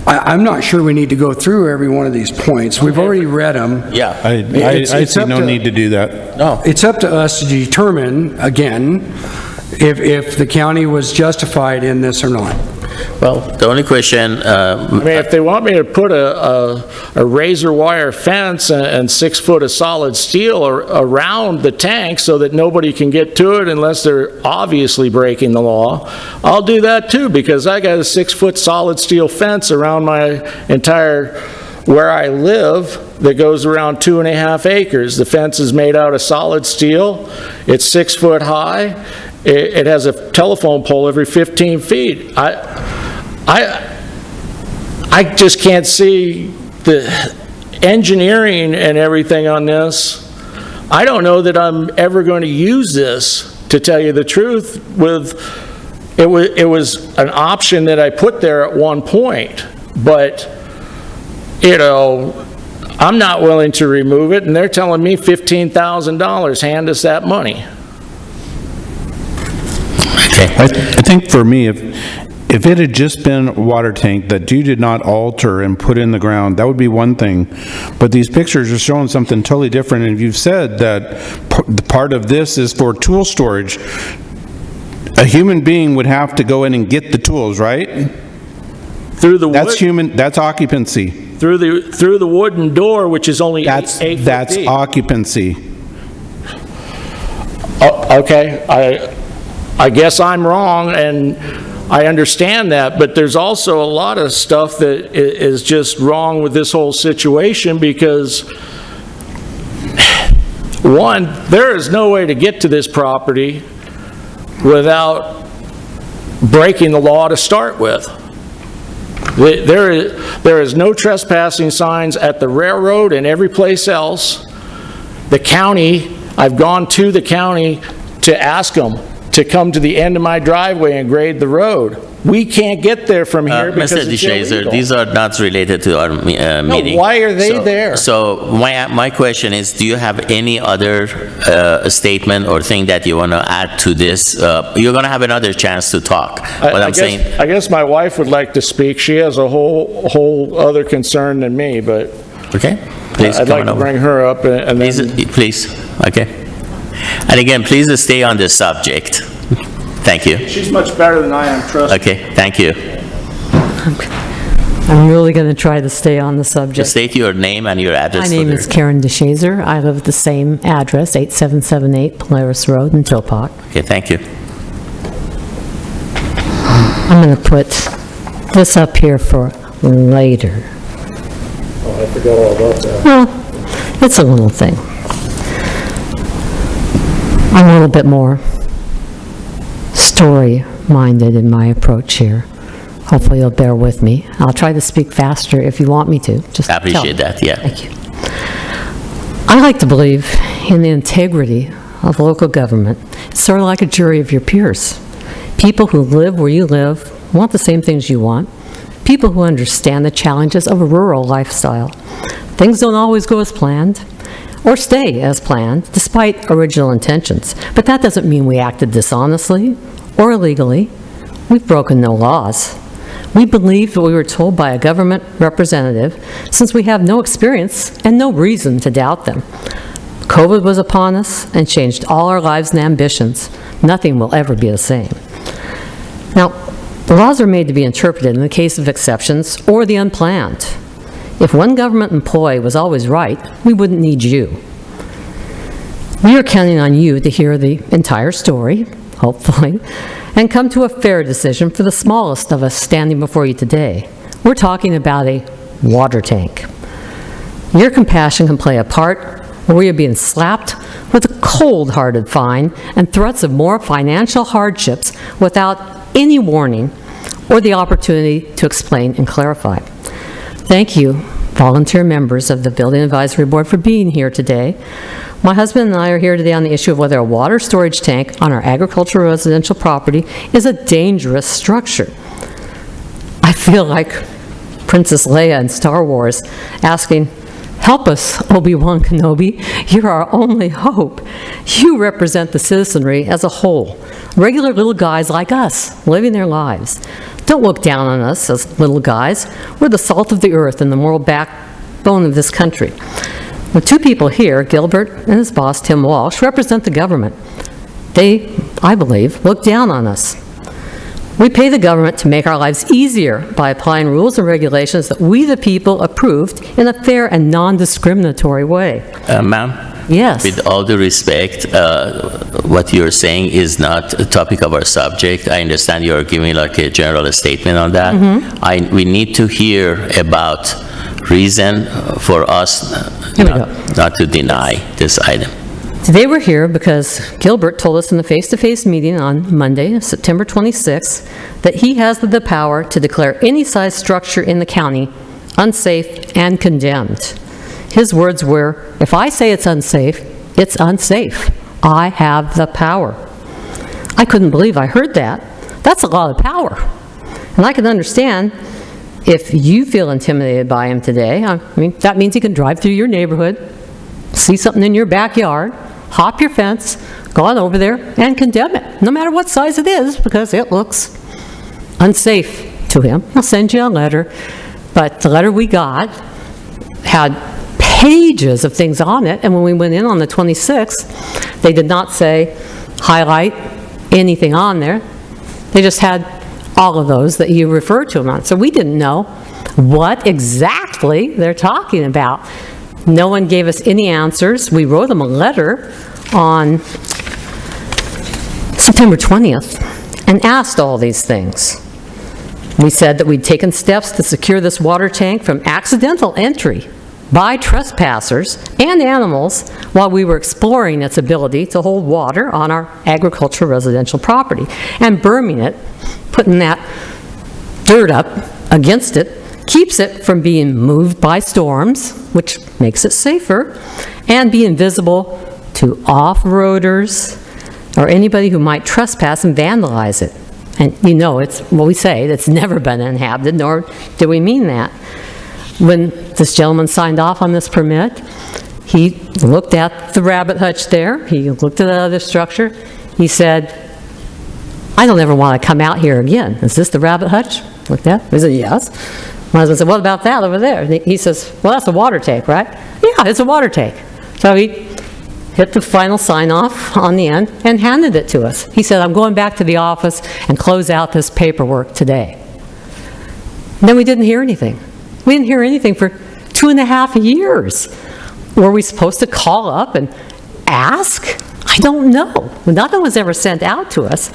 I'm not sure we need to go through every one of these points. We've already read them. Yeah. I see no need to do that. No. It's up to us to determine, again, if the county was justified in this or not. Well, the only question, I mean, if they want me to put a razor wire fence and 6 foot of solid steel around the tank so that nobody can get to it unless they're obviously breaking the law, I'll do that too, because I got a 6 foot solid steel fence around my entire, where I live, that goes around 2.5 acres. The fence is made out of solid steel. It's 6 foot high. It has a telephone pole every 15 feet. I just can't see the engineering and everything on this, I don't know that I'm ever going to use this, to tell you the truth. It was an option that I put there at one point, but, you know, I'm not willing to remove it, and they're telling me $15,000, hand us that money. I think for me, if it had just been a water tank that you did not alter and put in the ground, that would be one thing. But these pictures are showing something totally different, and you've said that part of this is for tool storage. A human being would have to go in and get the tools, right? Through the wood. That's human, that's occupancy. Through the wooden door, which is only 8 foot deep. That's occupancy. Okay, I guess I'm wrong, and I understand that, but there's also a lot of stuff that is just wrong with this whole situation, because, one, there is no way to get to this property without breaking the law to start with. There is no trespassing signs at the railroad and every place else. The county, I've gone to the county to ask them to come to the end of my driveway and grade the road. We can't get there from here because Mr. it's DeShazer, illegal. these are not related to our meeting. why are they there? So my question is, do you have any other statement or thing that you want to add to this? You're going to have another chance to talk. What I'm saying, I guess my wife would like to speak. She has a whole other concern than me, but okay? Please I'd come like on to over. bring her up and then... Please, okay. And again, please stay on the subject. Thank you. She's much better than I am, trust me. Okay, thank you. I'm really going to try to stay on the subject. Just state your name and your address. My name for is the- Karen DeShazer. I live at the same address, 8778 Polaris Road in Tillpock. Okay, thank you. I'm going to put this up here for later. Oh, I forgot all about that. Well, it's a little thing. I'm a little bit more story-minded in my approach here. Hopefully you'll bear with me. I'll try to speak faster if you want me to. Just I appreciate tell me. that, yeah. Thank you. I like to believe in the integrity of local government. It's sort of like a jury of your peers. People who live where you live want the same things you want. People who understand the challenges of a rural lifestyle. Things don't always go as planned or stay as planned, despite original intentions. But that doesn't mean we acted dishonestly or illegally. We've broken no laws. We believed what we were told by a government representative, since we have no experience and no reason to doubt them. COVID was upon us and changed all our lives and ambitions. Nothing will ever be the same. Now, the laws are made to be interpreted in the case of exceptions or the unplanned. If one government employee was always right, we wouldn't need you. We are counting on you to hear the entire story, hopefully, and come to a fair decision for the smallest of us standing before you today. We're talking about a water tank. Your compassion can play a part where we are being slapped with a cold-hearted fine and threats of more financial hardships without any warning or the opportunity to explain and clarify. Thank you, volunteer members of the Building Advisory Board, for being here today. My husband and I are here today on the issue of whether a water storage tank on our agricultural residential property is a dangerous structure. I feel like Princess Leia in Star Wars asking, "Help us, Obi-Wan Kenobi. You're our only hope." You represent the citizenry as a whole, regular little guys like us, living their lives. Don't look down on us as little guys. We're the salt of the earth and the moral backbone of this country. The two people here, Gilbert and his boss, Tim Walsh, represent the government. They, I believe, look down on us. We pay the government to make our lives easier by applying rules and regulations that we, the people, approved in a fair and non-discriminatory way. Ma'am? Yes. With all due respect, what you're saying is not a topic of our subject. I understand you're giving like a general statement on that. Mm-hmm. We need to hear about reason for us Here we go. not to deny this item. Today we're here because Gilbert told us in the face-to-face meeting on Monday, September 26th, that he has the power to declare any size structure in the county unsafe, and condemned. His words were, "If I say it's unsafe, it's unsafe. I have the power." I couldn't believe I heard that. That's a lot of power. And I can understand if you feel intimidated by him today. I mean, that means he can drive through your neighborhood, see something in your backyard, hop your fence, go on over there and condemn it, no matter what size it is, because it looks unsafe to him. I'll send you a letter. But the letter we got had pages of things on it, and when we went in on the 26th, they did not say, highlight anything on there. They just had all of those that you referred to them on. So we didn't know what exactly they're talking about. No one gave us any answers. We wrote them a letter on September 20th and asked all these things. We said that we'd taken steps to secure this water tank from accidental entry by trespassers and animals while we were exploring its ability to hold water on our agricultural residential property. And berming it, putting that dirt up against it, keeps it from being moved by storms, which makes it safer, and being visible to off-roaders or anybody who might trespass and vandalize it. And you know, it's what we say, it's never been inhabited, nor do we mean that. When this gentleman signed off on this permit, he looked at the rabbit hutch there, he looked at the other structure, he said, "I don't ever want to come out here again. Is this the rabbit hutch?" Looked at, he said, "Yes." My husband said, "What about that over there?" And he says, "Well, that's a water tank, right?" "Yeah, it's a water tank." So he hit the final sign-off on the end and handed it to us. He said, "I'm going back to the office and close out this paperwork today." And then we didn't hear anything. We didn't hear anything for 2.5 years. Were we supposed to call up and ask? I don't know. Nothing was ever sent out to us.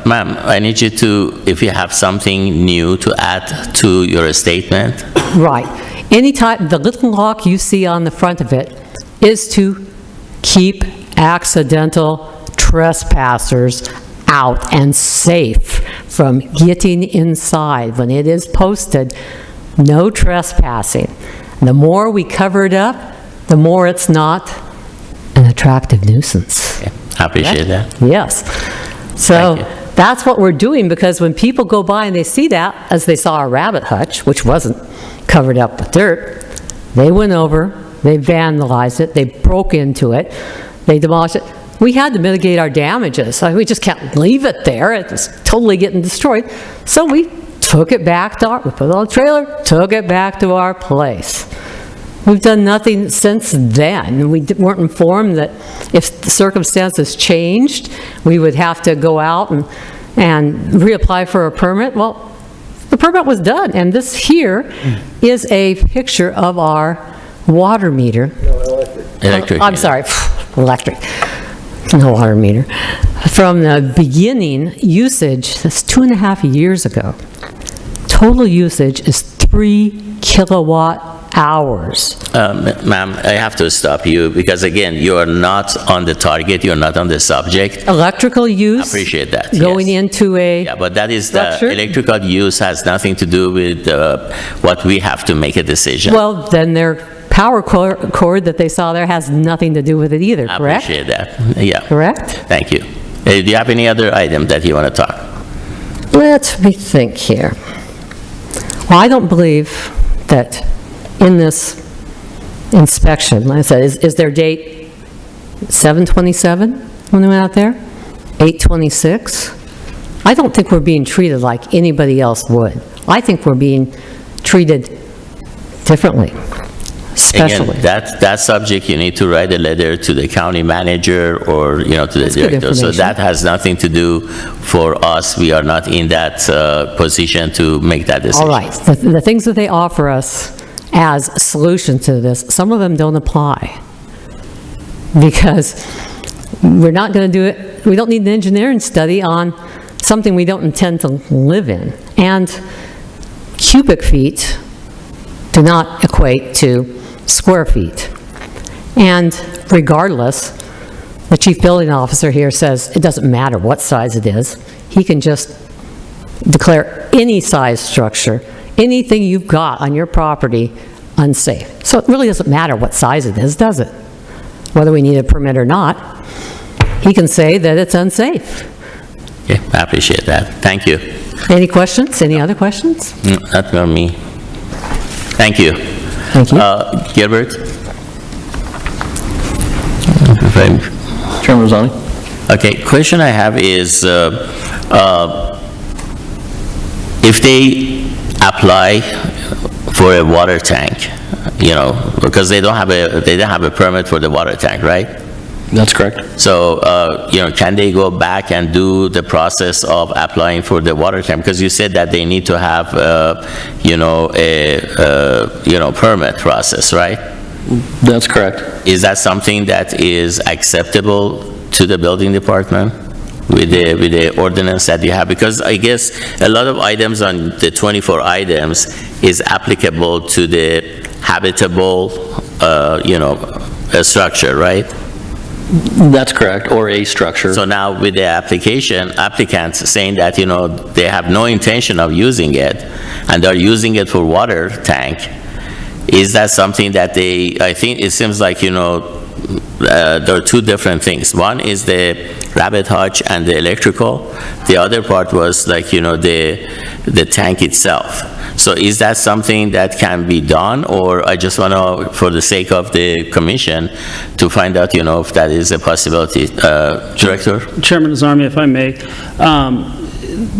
Ma'am, I need you to, if you have something new to add to your statement. Right. Anytime, the little lock you see on the front of it is to keep accidental trespassers out and safe from getting inside. When it is posted, no trespassing. The more we cover it up, the more it's not an attractive nuisance. Okay, I appreciate that. Yes. So Thank you. that's what we're doing, because when people go by and they see that, as they saw a rabbit hutch, which wasn't covered up with dirt, they went over, they vandalized it, they broke into it, they demolished it. We had to mitigate our damages. We just can't leave it there. It's totally getting destroyed. So we took it back to we put it on a trailer, took it back to our place. We've done nothing since then. We weren't informed that if the circumstances changed, we would have to go out and reapply for a permit. Well, the permit was done, and this here is a picture of our water meter. Electric. I'm sorry, electric. No water meter. From the beginning usage, that's 2.5 years ago. Total usage is 3 kilowatt hours. Ma'am, I have to stop you because, again, you are not on the target, you're not on the subject. Electrical use. Appreciate that, Going yes. into a. Yeah, but that is the structure? electrical use has nothing to do with what we have to make a decision. Well, then their power cord that they saw there has nothing to do with it either, I correct? appreciate that, yeah. Correct? Thank you. Do you have any other item that you want to talk? Let me think here. Well, I don't believe that in this inspection, like I said, is their date 7/27 when they went out there? 8/26? I don't think we're being treated like anybody else would. I think we're being treated differently, especially. Again, that subject, you need to write a letter to the county manager or, to the That's good director. So information. that has nothing to do for us. We are not in that position to make that decision. All right, the things that they offer us as a solution to this, some of them don't apply. Because we're not going to do it, we don't need an engineering study on something we don't intend to live in. And cubic feet do not equate to square feet. And regardless, the chief building officer here says it doesn't matter what size it is. He can just declare any size structure anything you've got on your property unsafe. So it really doesn't matter what size it is, does it? Whether we need a permit or not, he can say that it's unsafe. Okay, I appreciate that. Thank you. Any questions? Any other questions? Not from me. Thank you. Thank you. Gilbert? Chairman Rosani? Okay, question I have is, if they apply for a water tank, because they don't have a permit for the water tank, right? That's correct. So, can they go back and do the process of applying for the water tank? Because you said that they need to have, a permit process, right? That's correct. Is that something that is acceptable to the building department with the ordinance that you have? Because I guess a lot of items on the 24 items is applicable to the habitable, structure, right? That's correct, or a structure. So now with the applicants saying that, they have no intention of using it, and they're using it for water tank, is that something that I think it seems like, there are two different things. One is the rabbit hutch and the electrical. The other part was like, the tank itself. So is that something that can be done, or I just want to, for the sake of the commission, to find out, if that is a possibility. Director? Chairman Nazarmi, if I may,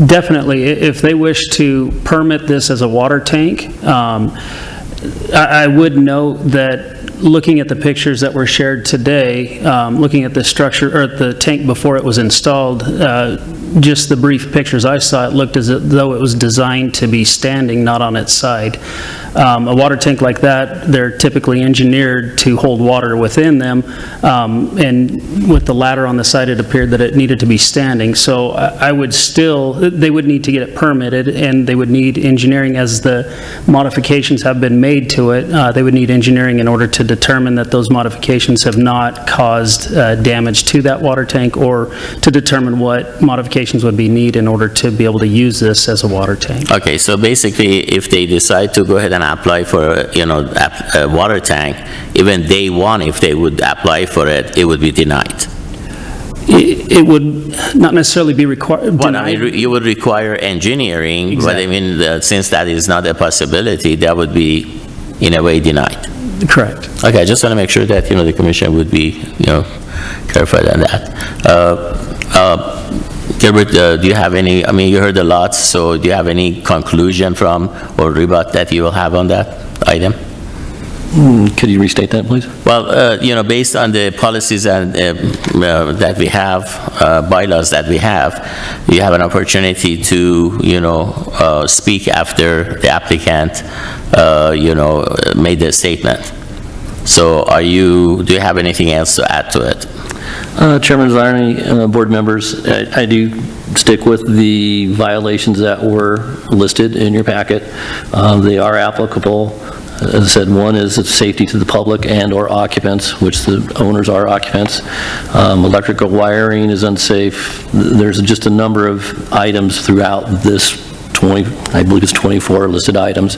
definitely, if they wish to permit this as a water tank, I would note that looking at the pictures that were shared today, looking at the structure, or the tank before it was installed, just the brief pictures I saw, it looked as though it was designed to be standing, not on its side. A water tank like that, they're typically engineered to hold water within them, and with the ladder on the side, it appeared that it needed to be standing. So I would still, they would need to get it permitted, and they would need engineering as the modifications have been made to it. They would need engineering in order to determine that those modifications have not caused damage to that water tank, or to determine what modifications would be needed in order to be able to use this as a water tank. Okay, so basically, if they decide to go ahead and apply for, a water tank, even day one, if they would apply for it, it would be denied. It would not necessarily be required. Well, I mean, you would require engineering, Exactly. but I mean, since that is not a possibility, that would be, in a way, denied. Correct. Okay, I just want to make sure that, the commission would be, clarified on that. Gilbert, do you have any, you heard a lot, so do you have any conclusion from or rebut that you will have on that item? Could you restate that, please? Well, based on the policies and that we have, bylaws that we have, you have an opportunity to, speak after the applicant, made the statement. So do you have anything else to add to it? Chairman Zarni, board members, I do stick with the violations that were listed in your packet. They are applicable. As I said, one is it's safety to the public and/or occupants, which the owners are occupants. Electrical wiring is unsafe. There's just a number of items throughout this 20, I believe it's 24 listed items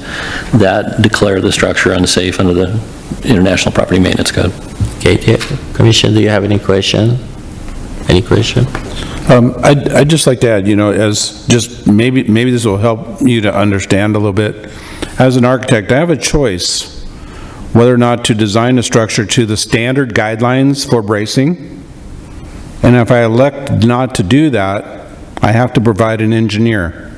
that declare the structure unsafe under the International Property Maintenance Code. Okay, Commission, do you have any question? Any question? I'd just like to add, as just maybe this will help you to understand a little bit. As an architect, I have a choice whether or not to design a structure to the standard guidelines for bracing. And if I elect not to do that, I have to provide an engineer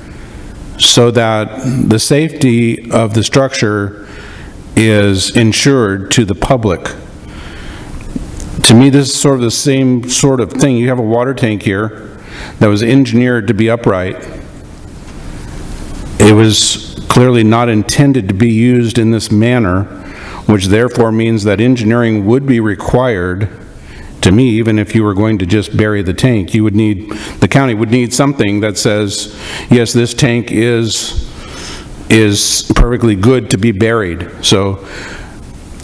so that the safety of the structure is ensured to the public. To me, this is sort of the same sort of thing. You have a water tank here that was engineered to be upright. It was clearly not intended to be used in this manner, which therefore means that engineering would be required. To me, even if you were going to just bury the tank, the county would need something that says, yes, this tank is perfectly good to be buried. So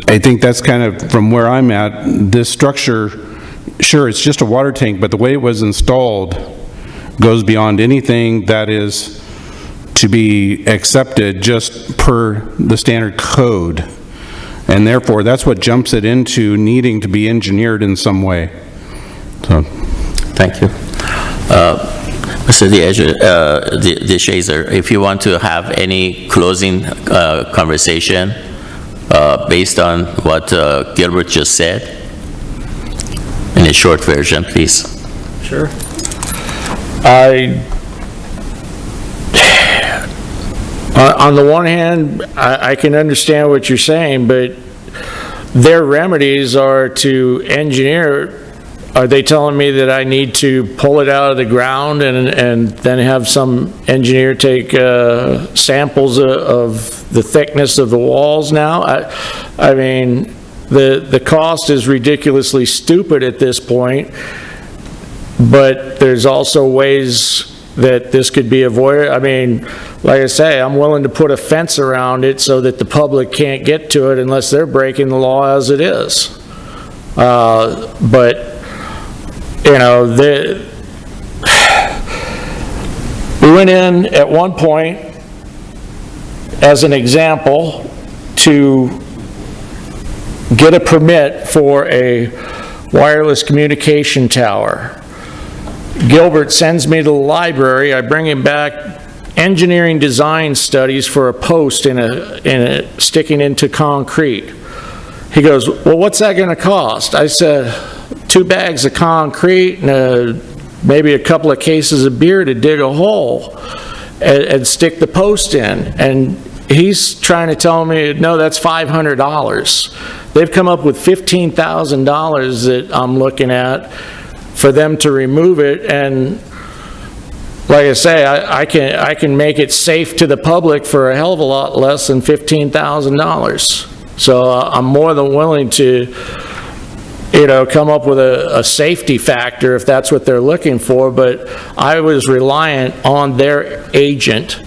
I think that's kind of from where I'm at. This structure, sure, it's just a water tank, but the way it was installed goes beyond anything that is to be accepted just per the standard code. And therefore, that's what jumps it into needing to be engineered in some way. So, Thank you. Mr. DeShazer, if you want to have any closing conversation based on what Gilbert just said, in a short version, please. Sure. On the one hand, I can understand what you're saying, but their remedies are to engineer. Are they telling me that I need to pull it out of the ground and then have some engineer take samples of the thickness of the walls now? I mean, the cost is ridiculously stupid at this point, but there's also ways that this could be avoided. I mean, like I say, I'm willing to put a fence around it so that the public can't get to it unless they're breaking the law as it is. But, you know, we went in at one point, as an example, to get a permit for a wireless communication tower. Gilbert sends me to the library. I bring him back engineering design studies for a post sticking into concrete. He goes, well, what's that going to cost? I said, 2 bags of concrete and maybe a couple of cases of beer to dig a hole and stick the post in. And he's trying to tell me, no, that's $500. They've come up with $15,000 that I'm looking at for them to remove it. And like I say, I can make it safe to the public for a hell of a lot less than $15,000. So I'm more than willing to, you know, come up with a safety factor if that's what they're looking for. But I was reliant on their agent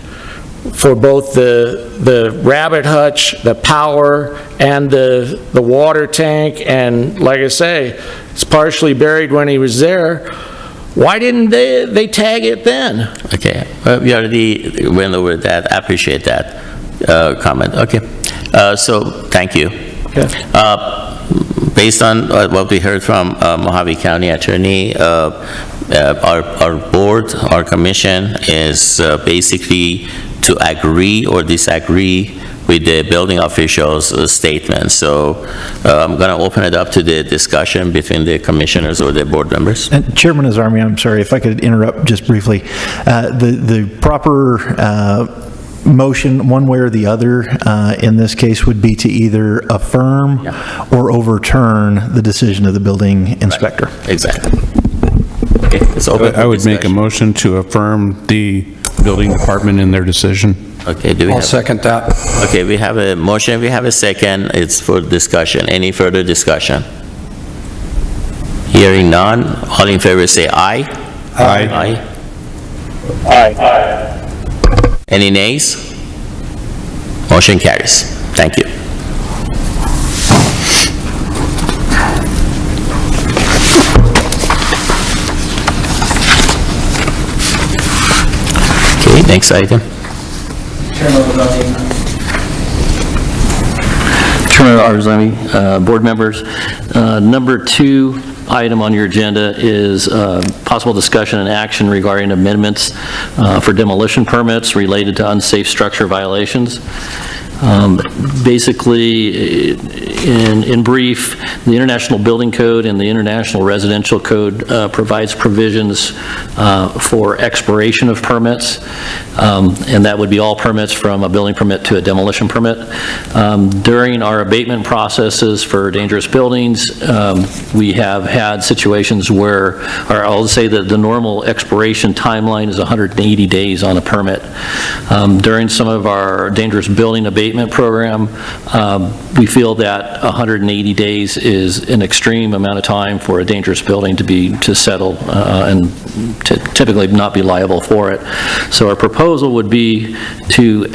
for both the rabbit hutch, the power, and the water tank. And like I say, it's partially buried when he was there. Why didn't they tag it then? Okay, we already went over that. I appreciate that comment. Okay, so thank you. Okay. Based on what we heard from Mojave County Attorney, our board, our commission is basically to agree or disagree with the building official's statement. So I'm going to open it up to the discussion between the commissioners or the board members. And Chairman Azarmi, I'm sorry if I could interrupt just briefly. The proper motion, one way or the other, in this case would be to either affirm or overturn the decision of the building inspector. Right. Exactly. Okay, it's open for I would make a discussion. motion to affirm the building department in their decision. Okay, do we I'll have? second that. Okay, we have a motion, we have a second, it's for discussion. Any further discussion? Hearing none, all in favor say aye. Aye. Aye. Any nays? Motion carries. Thank you. Okay, next item. Chairman Arzami, board members, number 2 item on your agenda is possible discussion and action regarding amendments for demolition permits related to unsafe structure violations. Basically, in brief, the International Building Code and the International Residential Code provides provisions for expiration of permits, and that would be all permits from a building permit to a demolition permit. During our abatement processes for dangerous buildings, we have had situations where, or I'll say that the normal expiration timeline is 180 days on a permit. During some of our dangerous building abatement abatement program. We feel that 180 days is an extreme amount of time for a dangerous building to settle and to typically not be liable for it. So our proposal would be to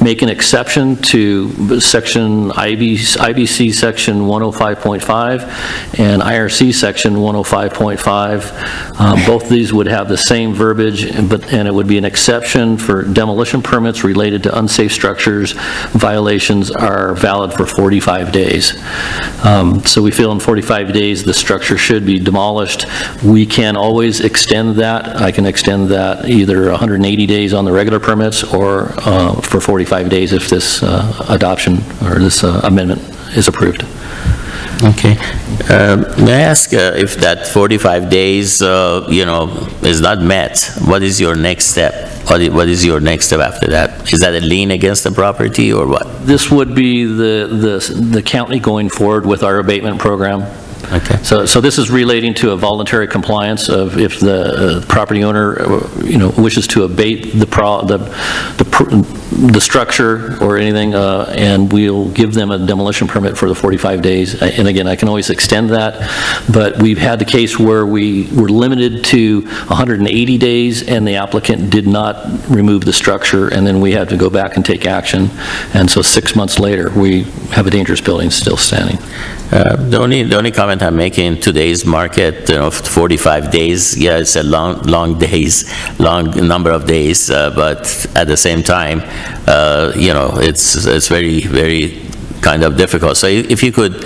make an exception to section IBC section 105.5 and IRC section 105.5. Both of these would have the same verbiage, and it would be an exception for demolition permits related to unsafe structures. Violations are valid for 45 days. So we feel in 45 days the structure should be demolished. We can always extend that. I can extend that either 180 days on the regular permits or for 45 days if this adoption or this amendment is approved. Okay. May I ask if that 45 days, is not met, what is your next step? What is your next step after that? Is that a lien against the property or what? This would be the county going forward with our abatement program. Okay. So this is relating to a voluntary compliance of if the property owner, wishes to abate the structure or anything, and we'll give them a demolition permit for the 45 days. And again, I can always extend that, but we've had the case where we were limited to 180 days and the applicant did not remove the structure, and then we had to go back and take action. And so 6 months later, we have a dangerous building still standing. The only comment I'm making in today's market, 45 days, yeah, it's a long number of days, but at the same time, it's very, very kind of difficult. So if you could,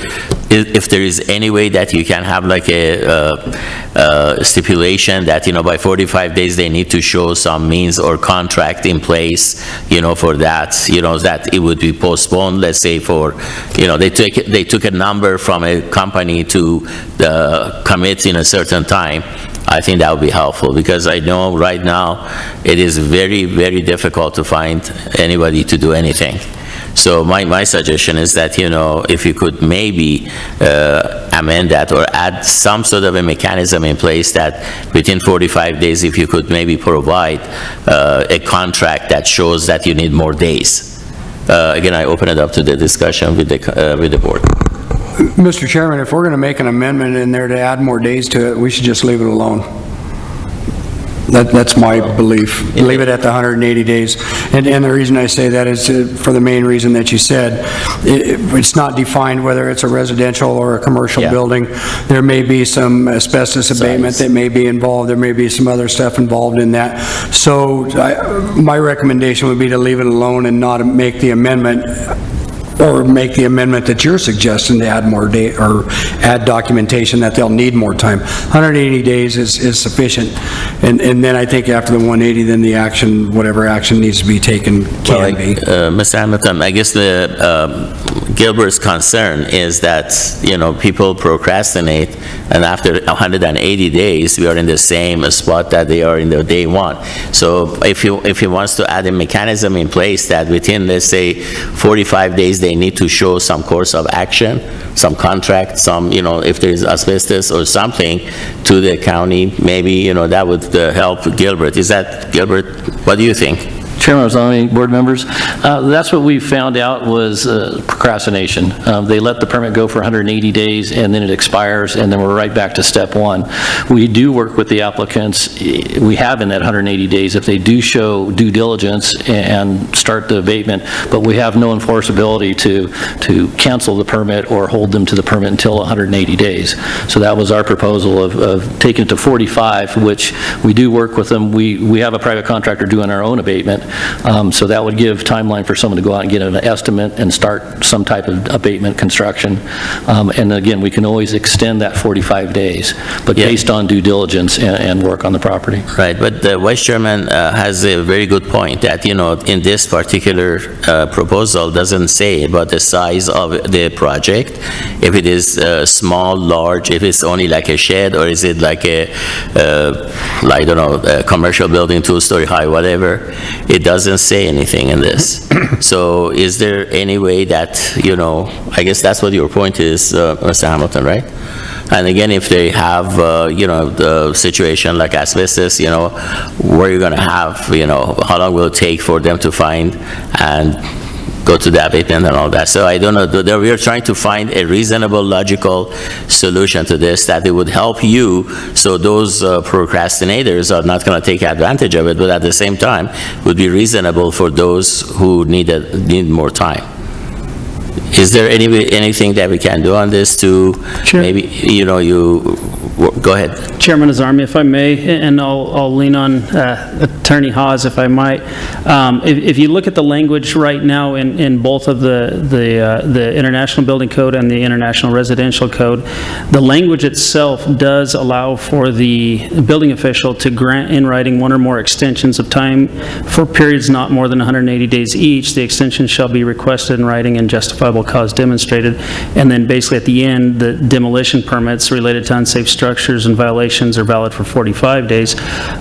if there is any way that you can have like a stipulation that, by 45 days they need to show some means or contract in place, for that, that it would be postponed, let's say for, they took a number from a company to commit in a certain time. I think that would be helpful, because I know right now it is very, very difficult to find anybody to do anything. So my suggestion is that, if you could maybe amend that or add some sort of a mechanism in place that within 45 days, if you could maybe provide a contract that shows that you need more days. Again, I open it up to the discussion with the board. Mr. Chairman, if we're going to make an amendment in there to add more days to it, we should just leave it alone. That's my belief. Leave it at the 180 days. And the reason I say that is for the main reason that you said. It's not defined whether it's a residential or a commercial building. There may be some asbestos abatement that may be involved. There may be some other stuff involved in that. So my recommendation would be to leave it alone and not make the amendment, or make the amendment that you're suggesting to add more day, or add documentation that they'll need more time. 180 days is sufficient, and then I think after the 180, then the action, whatever action needs to be taken can be. Mr. Hamilton, I guess Gilbert's concern is that, people procrastinate, and after 180 days, we are in the same spot that they are in the day one. So if he wants to add a mechanism in place that within, let's say, 45 days, they need to show some course of action, some contract, if there is asbestos or something to the county, maybe, that would help Gilbert. Gilbert, what do you think? Chairman Rosani, board members, that's what we found out was procrastination. They let the permit go for 180 days and then it expires, and then we're right back to step one. We do work with the applicants. We have in that 180 days if they do show due diligence and start the abatement, but we have no enforceability to cancel the permit or hold them to the permit until 180 days. So that was our proposal of taking it to 45, which we do work with them. We have a private contractor doing our own abatement. So that would give timeline for someone to go out and get an estimate and start some type of abatement construction. And again, we can always extend that 45 days, but based on due diligence and work on the property. Right, but the Vice Chairman has a very good point that, in this particular proposal doesn't say about the size of the project, if it is small, large, if it's only like a shed, or is it like a commercial building, 2-story high, whatever. It doesn't say anything in this. So is there any way that, I guess that's what your point is, Mr. Hamilton, right? And again, if they have, the situation like asbestos, where you're going to have, how long will it take for them to find and go to the abatement and all that. So I don't know, we are trying to find a reasonable, logical solution to this that it would help you, so those procrastinators are not going to take advantage of it, but at the same time, would be reasonable for those who need more time. Is there anything that we can do on this to maybe, go ahead. Chairman Azarmi, if I may, and I'll lean on Attorney Hawes if I might. If you look at the language right now in both of the International Building Code and the International Residential Code, the language itself does allow for the building official to grant in writing one or more extensions of time for periods not more than 180 days each. The extension shall be requested in writing and justifiable cause demonstrated. And then basically at the end, the demolition permits related to unsafe structures and violations are valid for 45 days.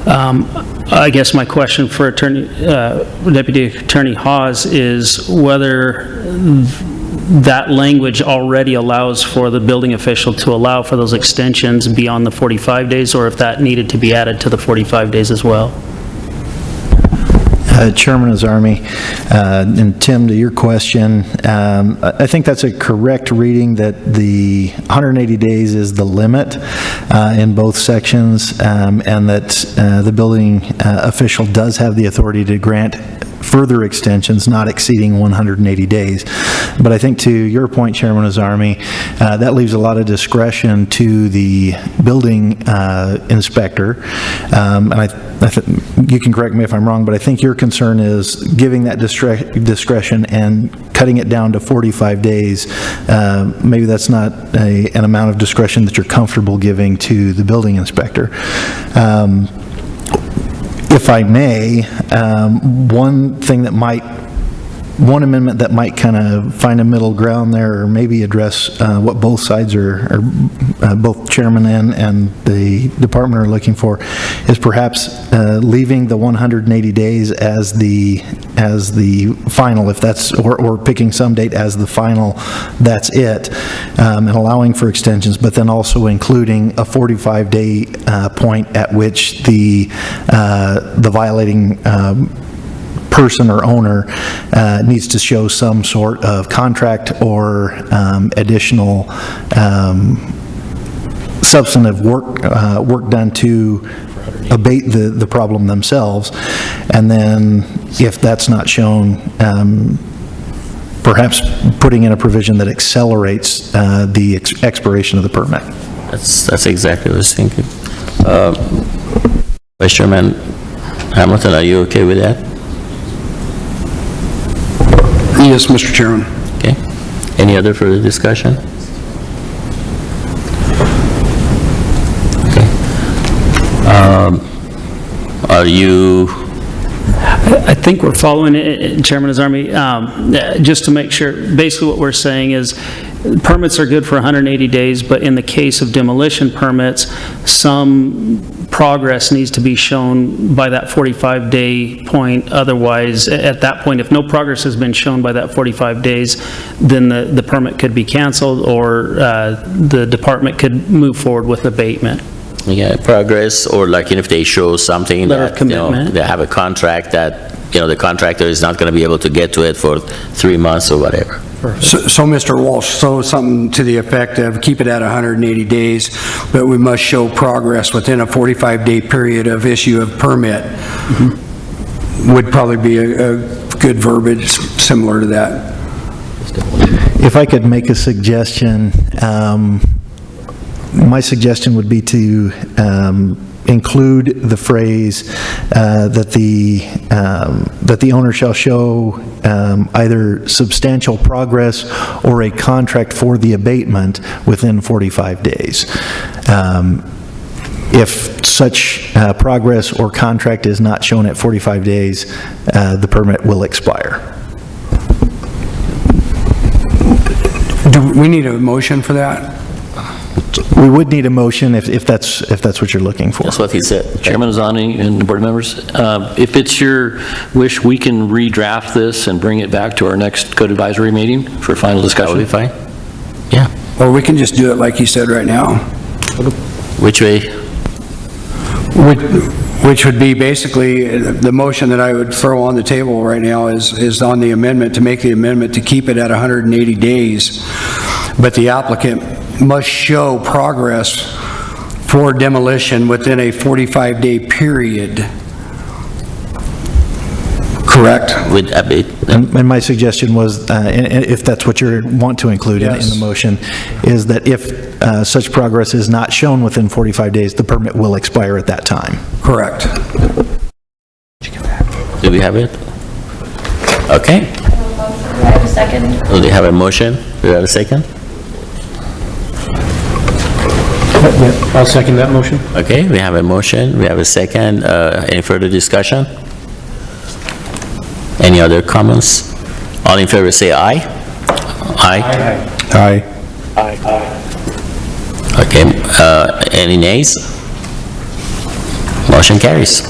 I guess my question for Deputy Attorney Hawes is whether that language already allows for the building official to allow for those extensions beyond the 45 days, or if that needed to be added to the 45 days as well. Chairman Azarmi, and Tim, to your question, I think that's a correct reading that the 180 days is the limit in both sections, and that the building official does have the authority to grant further extensions not exceeding 180 days. But I think to your point, Chairman Azarmi, that leaves a lot of discretion to the building inspector. And you can correct me if I'm wrong, but I think your concern is giving that discretion and cutting it down to 45 days. Maybe that's not an amount of discretion that you're comfortable giving to the building inspector. If I may, one amendment that might kind of find a middle ground there, or maybe address what both sides are both chairman and the department are looking for, is perhaps leaving the 180 days as the final, if that's, or picking some date as the final, that's it, and allowing for extensions, but then also including a 45-day point at which the violating person or owner needs to show some sort of contract or additional substantive work done to abate the problem themselves. And then if that's not shown, perhaps putting in a provision that accelerates the expiration of the permit. That's exactly what I was thinking. Vice Chairman Hamilton, are you okay with that? Yes, Mr. Chairman. Okay. Any other further discussion? Okay. Are you... I think we're following it, Chairman Azarmi, just to make sure. Basically what we're saying is permits are good for 180 days, but in the case of demolition permits, some progress needs to be shown by that 45-day point. Otherwise, at that point, if no progress has been shown by that 45 days, then the permit could be canceled, or the department could move forward with abatement. Yeah, progress, or like if they show something Letter of that, commitment. they have a contract that, the contractor is not going to be able to get to it for 3 months or whatever. So Mr. Walsh, so something to the effect of keep it at 180 days, but we must show progress within a 45-day period of issue of permit, would probably be a good verbiage similar to that. If I could make a suggestion, my suggestion would be to include the phrase that the owner shall show either substantial progress or a contract for the abatement within 45 days. If such progress or contract is not shown at 45 days, the permit will expire. Do we need a motion for that? We would need a motion if that's what you're looking for. That's what he said. Chairman Azani and board members, if it's your wish, we can redraft this and bring it back to our next code advisory meeting for final discussion. That would be fine. Yeah. Or we can just do it like you said right now. Which way? Which would be basically, the motion that I would throw on the table right now is on the amendment, to make the amendment to keep it at 180 days. But the applicant must show progress for demolition within a 45-day period. Correct? With a bit, And my suggestion was, and if that's what you want to include in Yes. the motion, is that if such progress is not shown within 45 days, the permit will expire at that time. Correct. do we have it? Okay. Do I have a second? Do they have a motion? Do we have a second? I'll second that motion. Okay, we have a motion, we have a second. Any further discussion? Any other comments? All in favor say aye. Aye. Aye. Okay, any nays? Motion carries.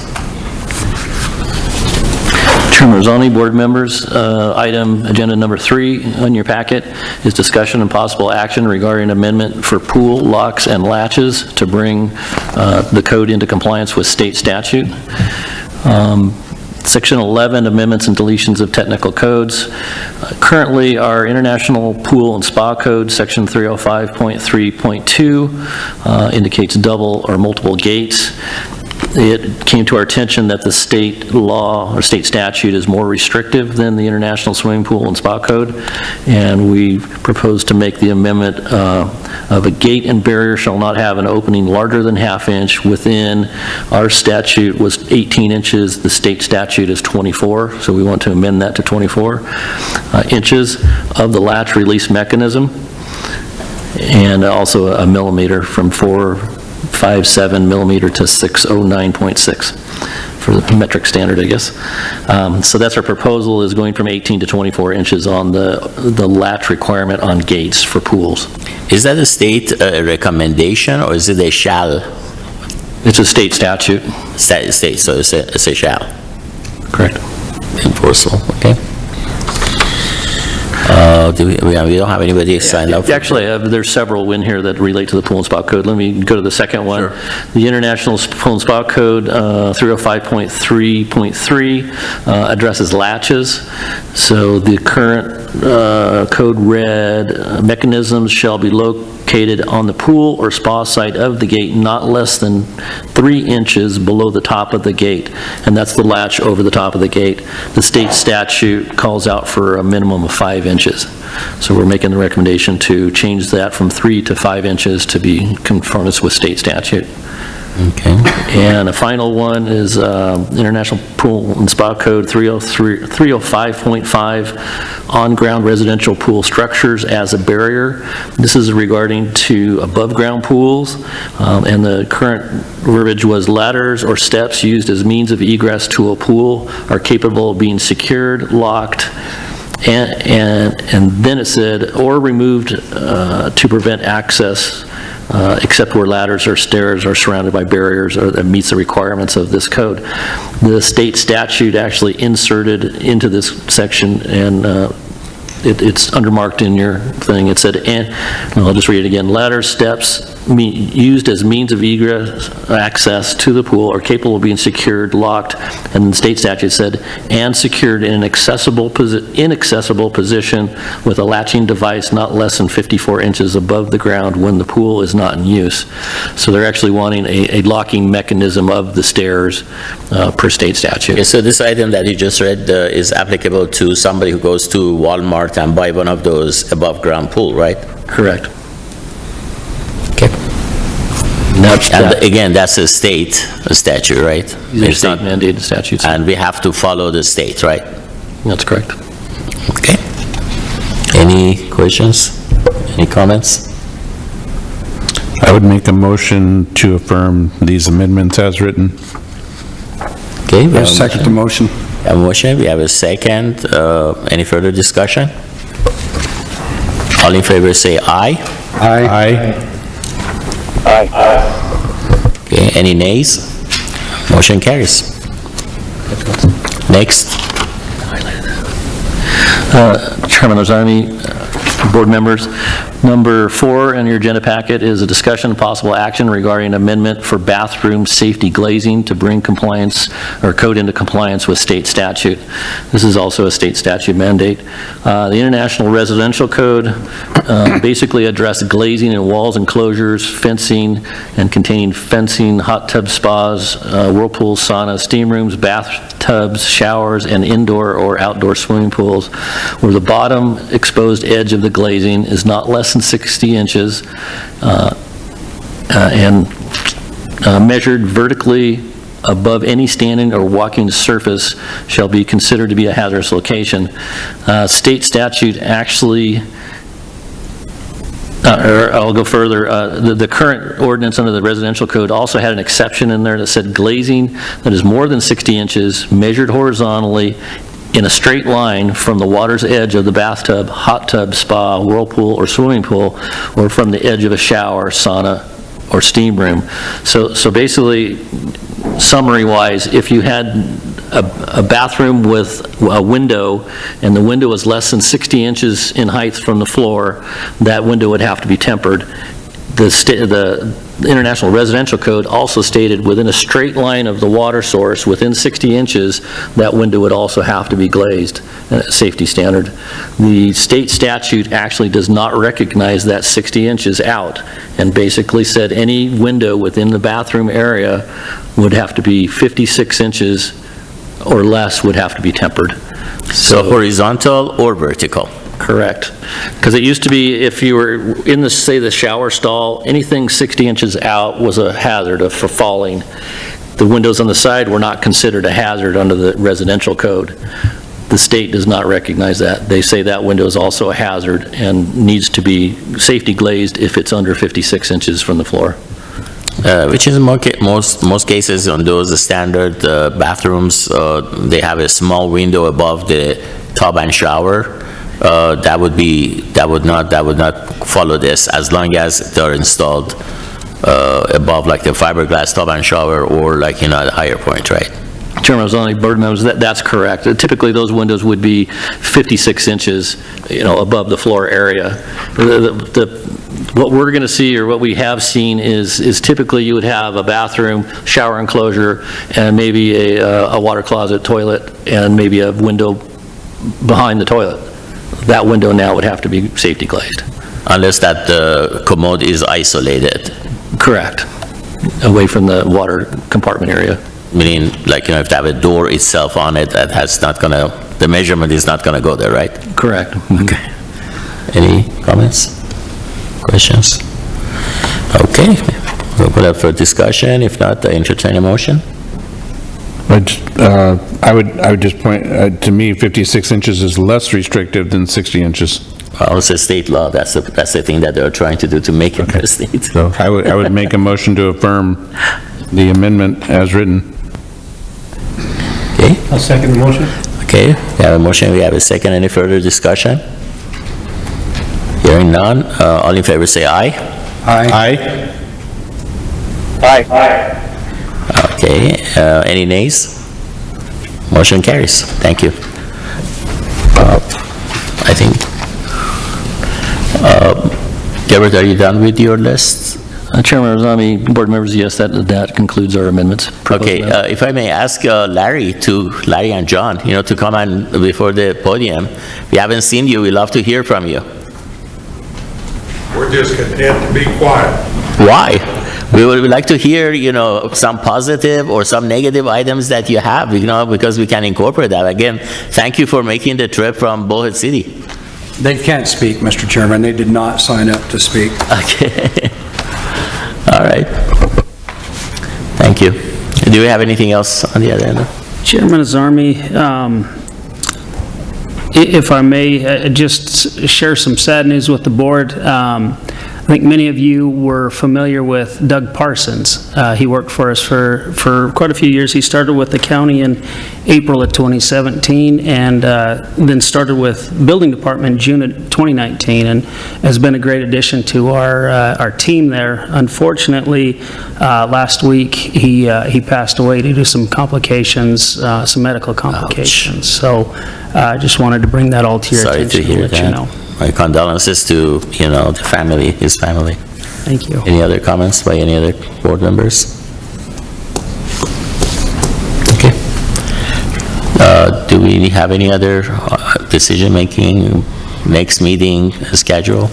Chairman Rosani, board members, item agenda number 3 on your packet is discussion and possible action regarding amendment for pool locks and latches to bring the code into compliance with state statute. Section 11, amendments and deletions of technical codes. Currently, our International Pool and Spa Code, Section 305.3.2, indicates double or multiple gates. It came to our attention that the state law or state statute is more restrictive than the International Swimming Pool and Spa Code, and we propose to make the amendment of a gate and barrier shall not have an opening larger than ½ inch. Our statute was 18 inches, the state statute is 24, so we want to amend that to 24 inches of the latch release mechanism, and also a millimeter from 457 millimeter to 609.6 for the metric standard, I guess. So that's our proposal, is going from 18 to 24 inches on the latch requirement on gates for pools. Is that a state recommendation or is it a shall? It's a state statute. State, so it's a shall. Correct. Enforceable, okay. We don't have anybody signed up? Actually, there's several in here that relate to the Pool and Spa Code. Let me go to the second one. Sure. The International Pool and Spa Code, 305.3.3, addresses latches. So the current code read, mechanisms shall be located on the pool or spa site of the gate not less than 3 inches below the top of the gate, and that's the latch over the top of the gate. The state statute calls out for a minimum of 5 inches. So we're making the recommendation to change that from 3 to 5 inches to be conformance with state statute. Okay. And a final one is International Pool and Spa Code 305.5, on-ground residential pool structures as a barrier. This is regarding to above-ground pools, and the current verbiage was ladders or steps used as means of egress to a pool are capable of being secured, locked, and then it said, or removed to prevent access, except where ladders or stairs are surrounded by barriers or that meets the requirements of this code. The state statute actually inserted into this section, and it's undermarked in your thing. It said, and I'll just read it again, ladders, steps used as means of egress access to the pool are capable of being secured, locked, and the state statute said, and secured in an inaccessible position with a latching device not less than 54 inches above the ground when the pool is not in use. So they're actually wanting a locking mechanism of the stairs per state statute. Okay, so this item that you just read is applicable to somebody who goes to Walmart and buy one of those above-ground pool, right? Correct. Okay. That's And again, that's a state statute, right? These are It's not- state mandated statutes. And we have to follow the state, right? That's correct. Okay. Any questions? Any comments? I would make a motion to affirm these amendments as written. Okay. We I have second the motion. a motion, we have a second. Any further discussion? All in favor say aye. Aye. Okay, any nays? Motion carries. Next. Chairman Rosani, board members, Number 4 in your agenda packet is a discussion of possible action regarding amendment for bathroom safety glazing to bring compliance or code into compliance with state statute. This is also a state statute mandate. The International Residential Code basically addressed glazing in walls, enclosures, fencing, and containing fencing, hot tub spas, whirlpools, saunas, steam rooms, bathtubs, showers, and indoor or outdoor swimming pools, where the bottom exposed edge of the glazing is not less than 60 inches and measured vertically above any standing or walking surface shall be considered to be a hazardous location. State statute actually, or I'll go further, the current ordinance under the residential code also had an exception in there that said glazing that is more than 60 inches measured horizontally in a straight line from the water's edge of the bathtub, hot tub, spa, whirlpool, or swimming pool, or from the edge of a shower, sauna, or steam room. So basically, summary-wise, if you had a bathroom with a window, and the window was less than 60 inches in height from the floor, that window would have to be tempered. The International Residential Code also stated within a straight line of the water source, within 60 inches, that window would also have to be glazed, safety standard. The state statute actually does not recognize that 60 inches out, and basically said any window within the bathroom area would have to be 56 inches or less would have to be tempered. So horizontal or vertical? Correct. Because it used to be if you were in the, say, the shower stall, anything 60 inches out was a hazard for falling. The windows on the side were not considered a hazard under the residential code. The state does not recognize that. They say that window is also a hazard and needs to be safety glazed if it's under 56 inches from the floor. Which is most cases on those standard bathrooms, they have a small window above the tub and shower. That would not follow this as long as they're installed above like the fiberglass tub and shower or like, at a higher point, right? Chairman Mazzoni, board members, that's correct. Typically, those windows would be 56 inches, above the floor area. What we're going to see, or what we have seen, is typically you would have a bathroom, shower enclosure, and maybe a water closet, toilet, and maybe a window behind the toilet. That window now would have to be safety glazed. Unless that commode is isolated. Correct. Away from the water compartment area. Meaning, like, if they have a door itself on it, the measurement is not gonna go there, right? Correct. Okay. Any comments? Questions? Okay, we'll put up for discussion. If not, I entertain a motion. I would just point, to me, 56 inches is less restrictive than 60 inches. Well, it's a state law. That's the thing that they're trying to do to make it a state. So I would make a motion to affirm the amendment as written. Okay, I'll second the motion. okay, we have a motion, we have a second. Any further discussion? Hearing none, all in favor say aye. Aye. Okay, any nays? Motion carries. Thank you. I think, Garrett, are you done with your list? Chairman Mazzoni, board members, yes, that concludes our amendments. Okay, if I may ask Larry and John, to come on before the podium. We haven't seen you, we love to hear from you. We're just content to be quiet. Why? We would like to hear, some positive or some negative items that you have, because we can incorporate that. Again, thank you for making the trip from Bullhead City. They can't speak, Mr. Chairman. They did not sign up to speak. Okay. All right. Thank you. Do we have anything else on the agenda? Chairman Azarmi, if I may, just share some sad news with the board. I think many of you were familiar with Doug Parsons. He worked for us for quite a few years. He started with the county in April of 2017 and then started with Building Department in June of 2019 and has been a great addition to our team there. Unfortunately, last week he passed away due to some complications, some medical complications. So I just wanted to bring that all to your Sorry attention to hear and let you that. know. my condolences to, the family, his family. Thank you. Any other comments by any other board members? Okay. Do we have any other decision-making, next meeting schedule?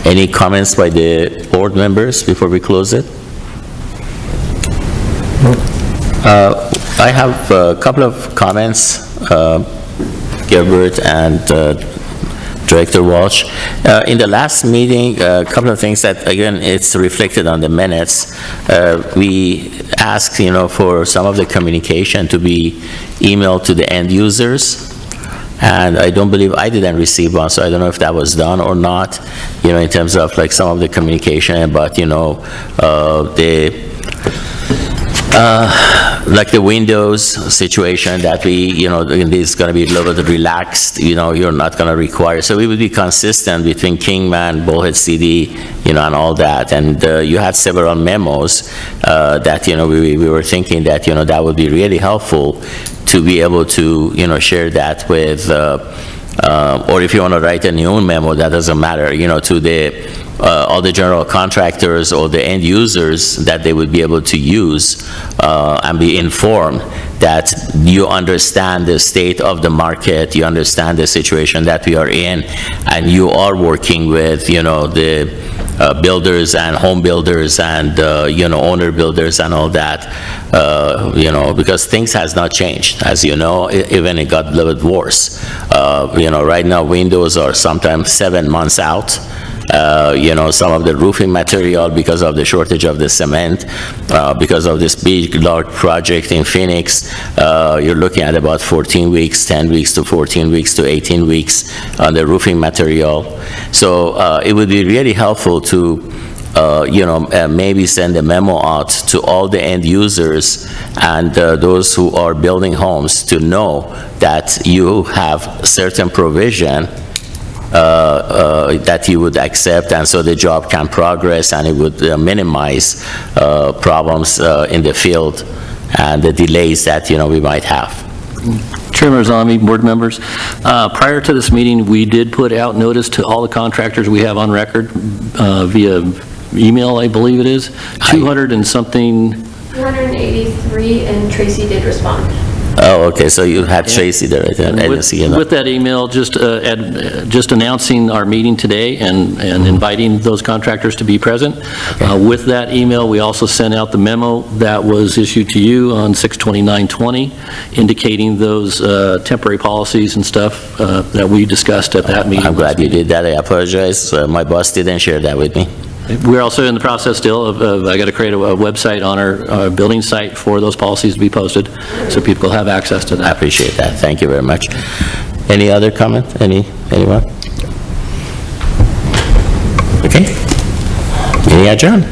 Any comments by the board members before we close it? I have a couple of comments, Gilbert and Director Walsh. In the last meeting, a couple of things that, again, it's reflected on the minutes. We asked, for some of the communication to be emailed to the end users, and I don't believe, I didn't receive one, so I don't know if that was done or not, in terms of like some of the communication, but, like the Windows situation that we, is going to be a little bit relaxed, you're not going to require. So we would be consistent between Kingman, Bullhead CD, and all that. And you had several memos that, we were thinking that, that would be really helpful to be able to, share that with, or if you want to write a new memo, that doesn't matter, to the all the general contractors or the end users that they would be able to use and be informed that you understand the state of the market, you understand the situation that we are in, and you are working with, the builders and home builders and, owner builders and all that, because things has not changed. As you know, even it got a little bit worse. Right now, windows are sometimes 7 months out. Some of the roofing material because of the shortage of the cement, because of this big, large project in Phoenix, you're looking at about 14 weeks, 10 weeks to 14 weeks to 18 weeks on the roofing material. So it would be really helpful to maybe send a memo out to all the end users and those who are building homes to know that you have certain provision that you would accept, and so the job can progress and it would minimize problems in the field and the delays that, we might have. Chairman Zami, board members, prior to this meeting, we did put out notice to all the contractors we have on record via email, I believe it is, 200 and something. 283, and Tracy did respond. Oh, okay, so you had Tracy there, I didn't see it. With that email, just announcing our meeting today and inviting those contractors to be present. With that email, we also sent out the memo that was issued to you on 6/29/20, indicating those temporary policies and stuff that we discussed at that meeting. I'm glad you did that. I apologize. My boss didn't share that with me. We're also in the process still of I got to create a website on our building site for those policies to be posted, so people have access to that. I appreciate that. Thank you very much. Any other comment? Anyone? Okay. Meeting adjourned.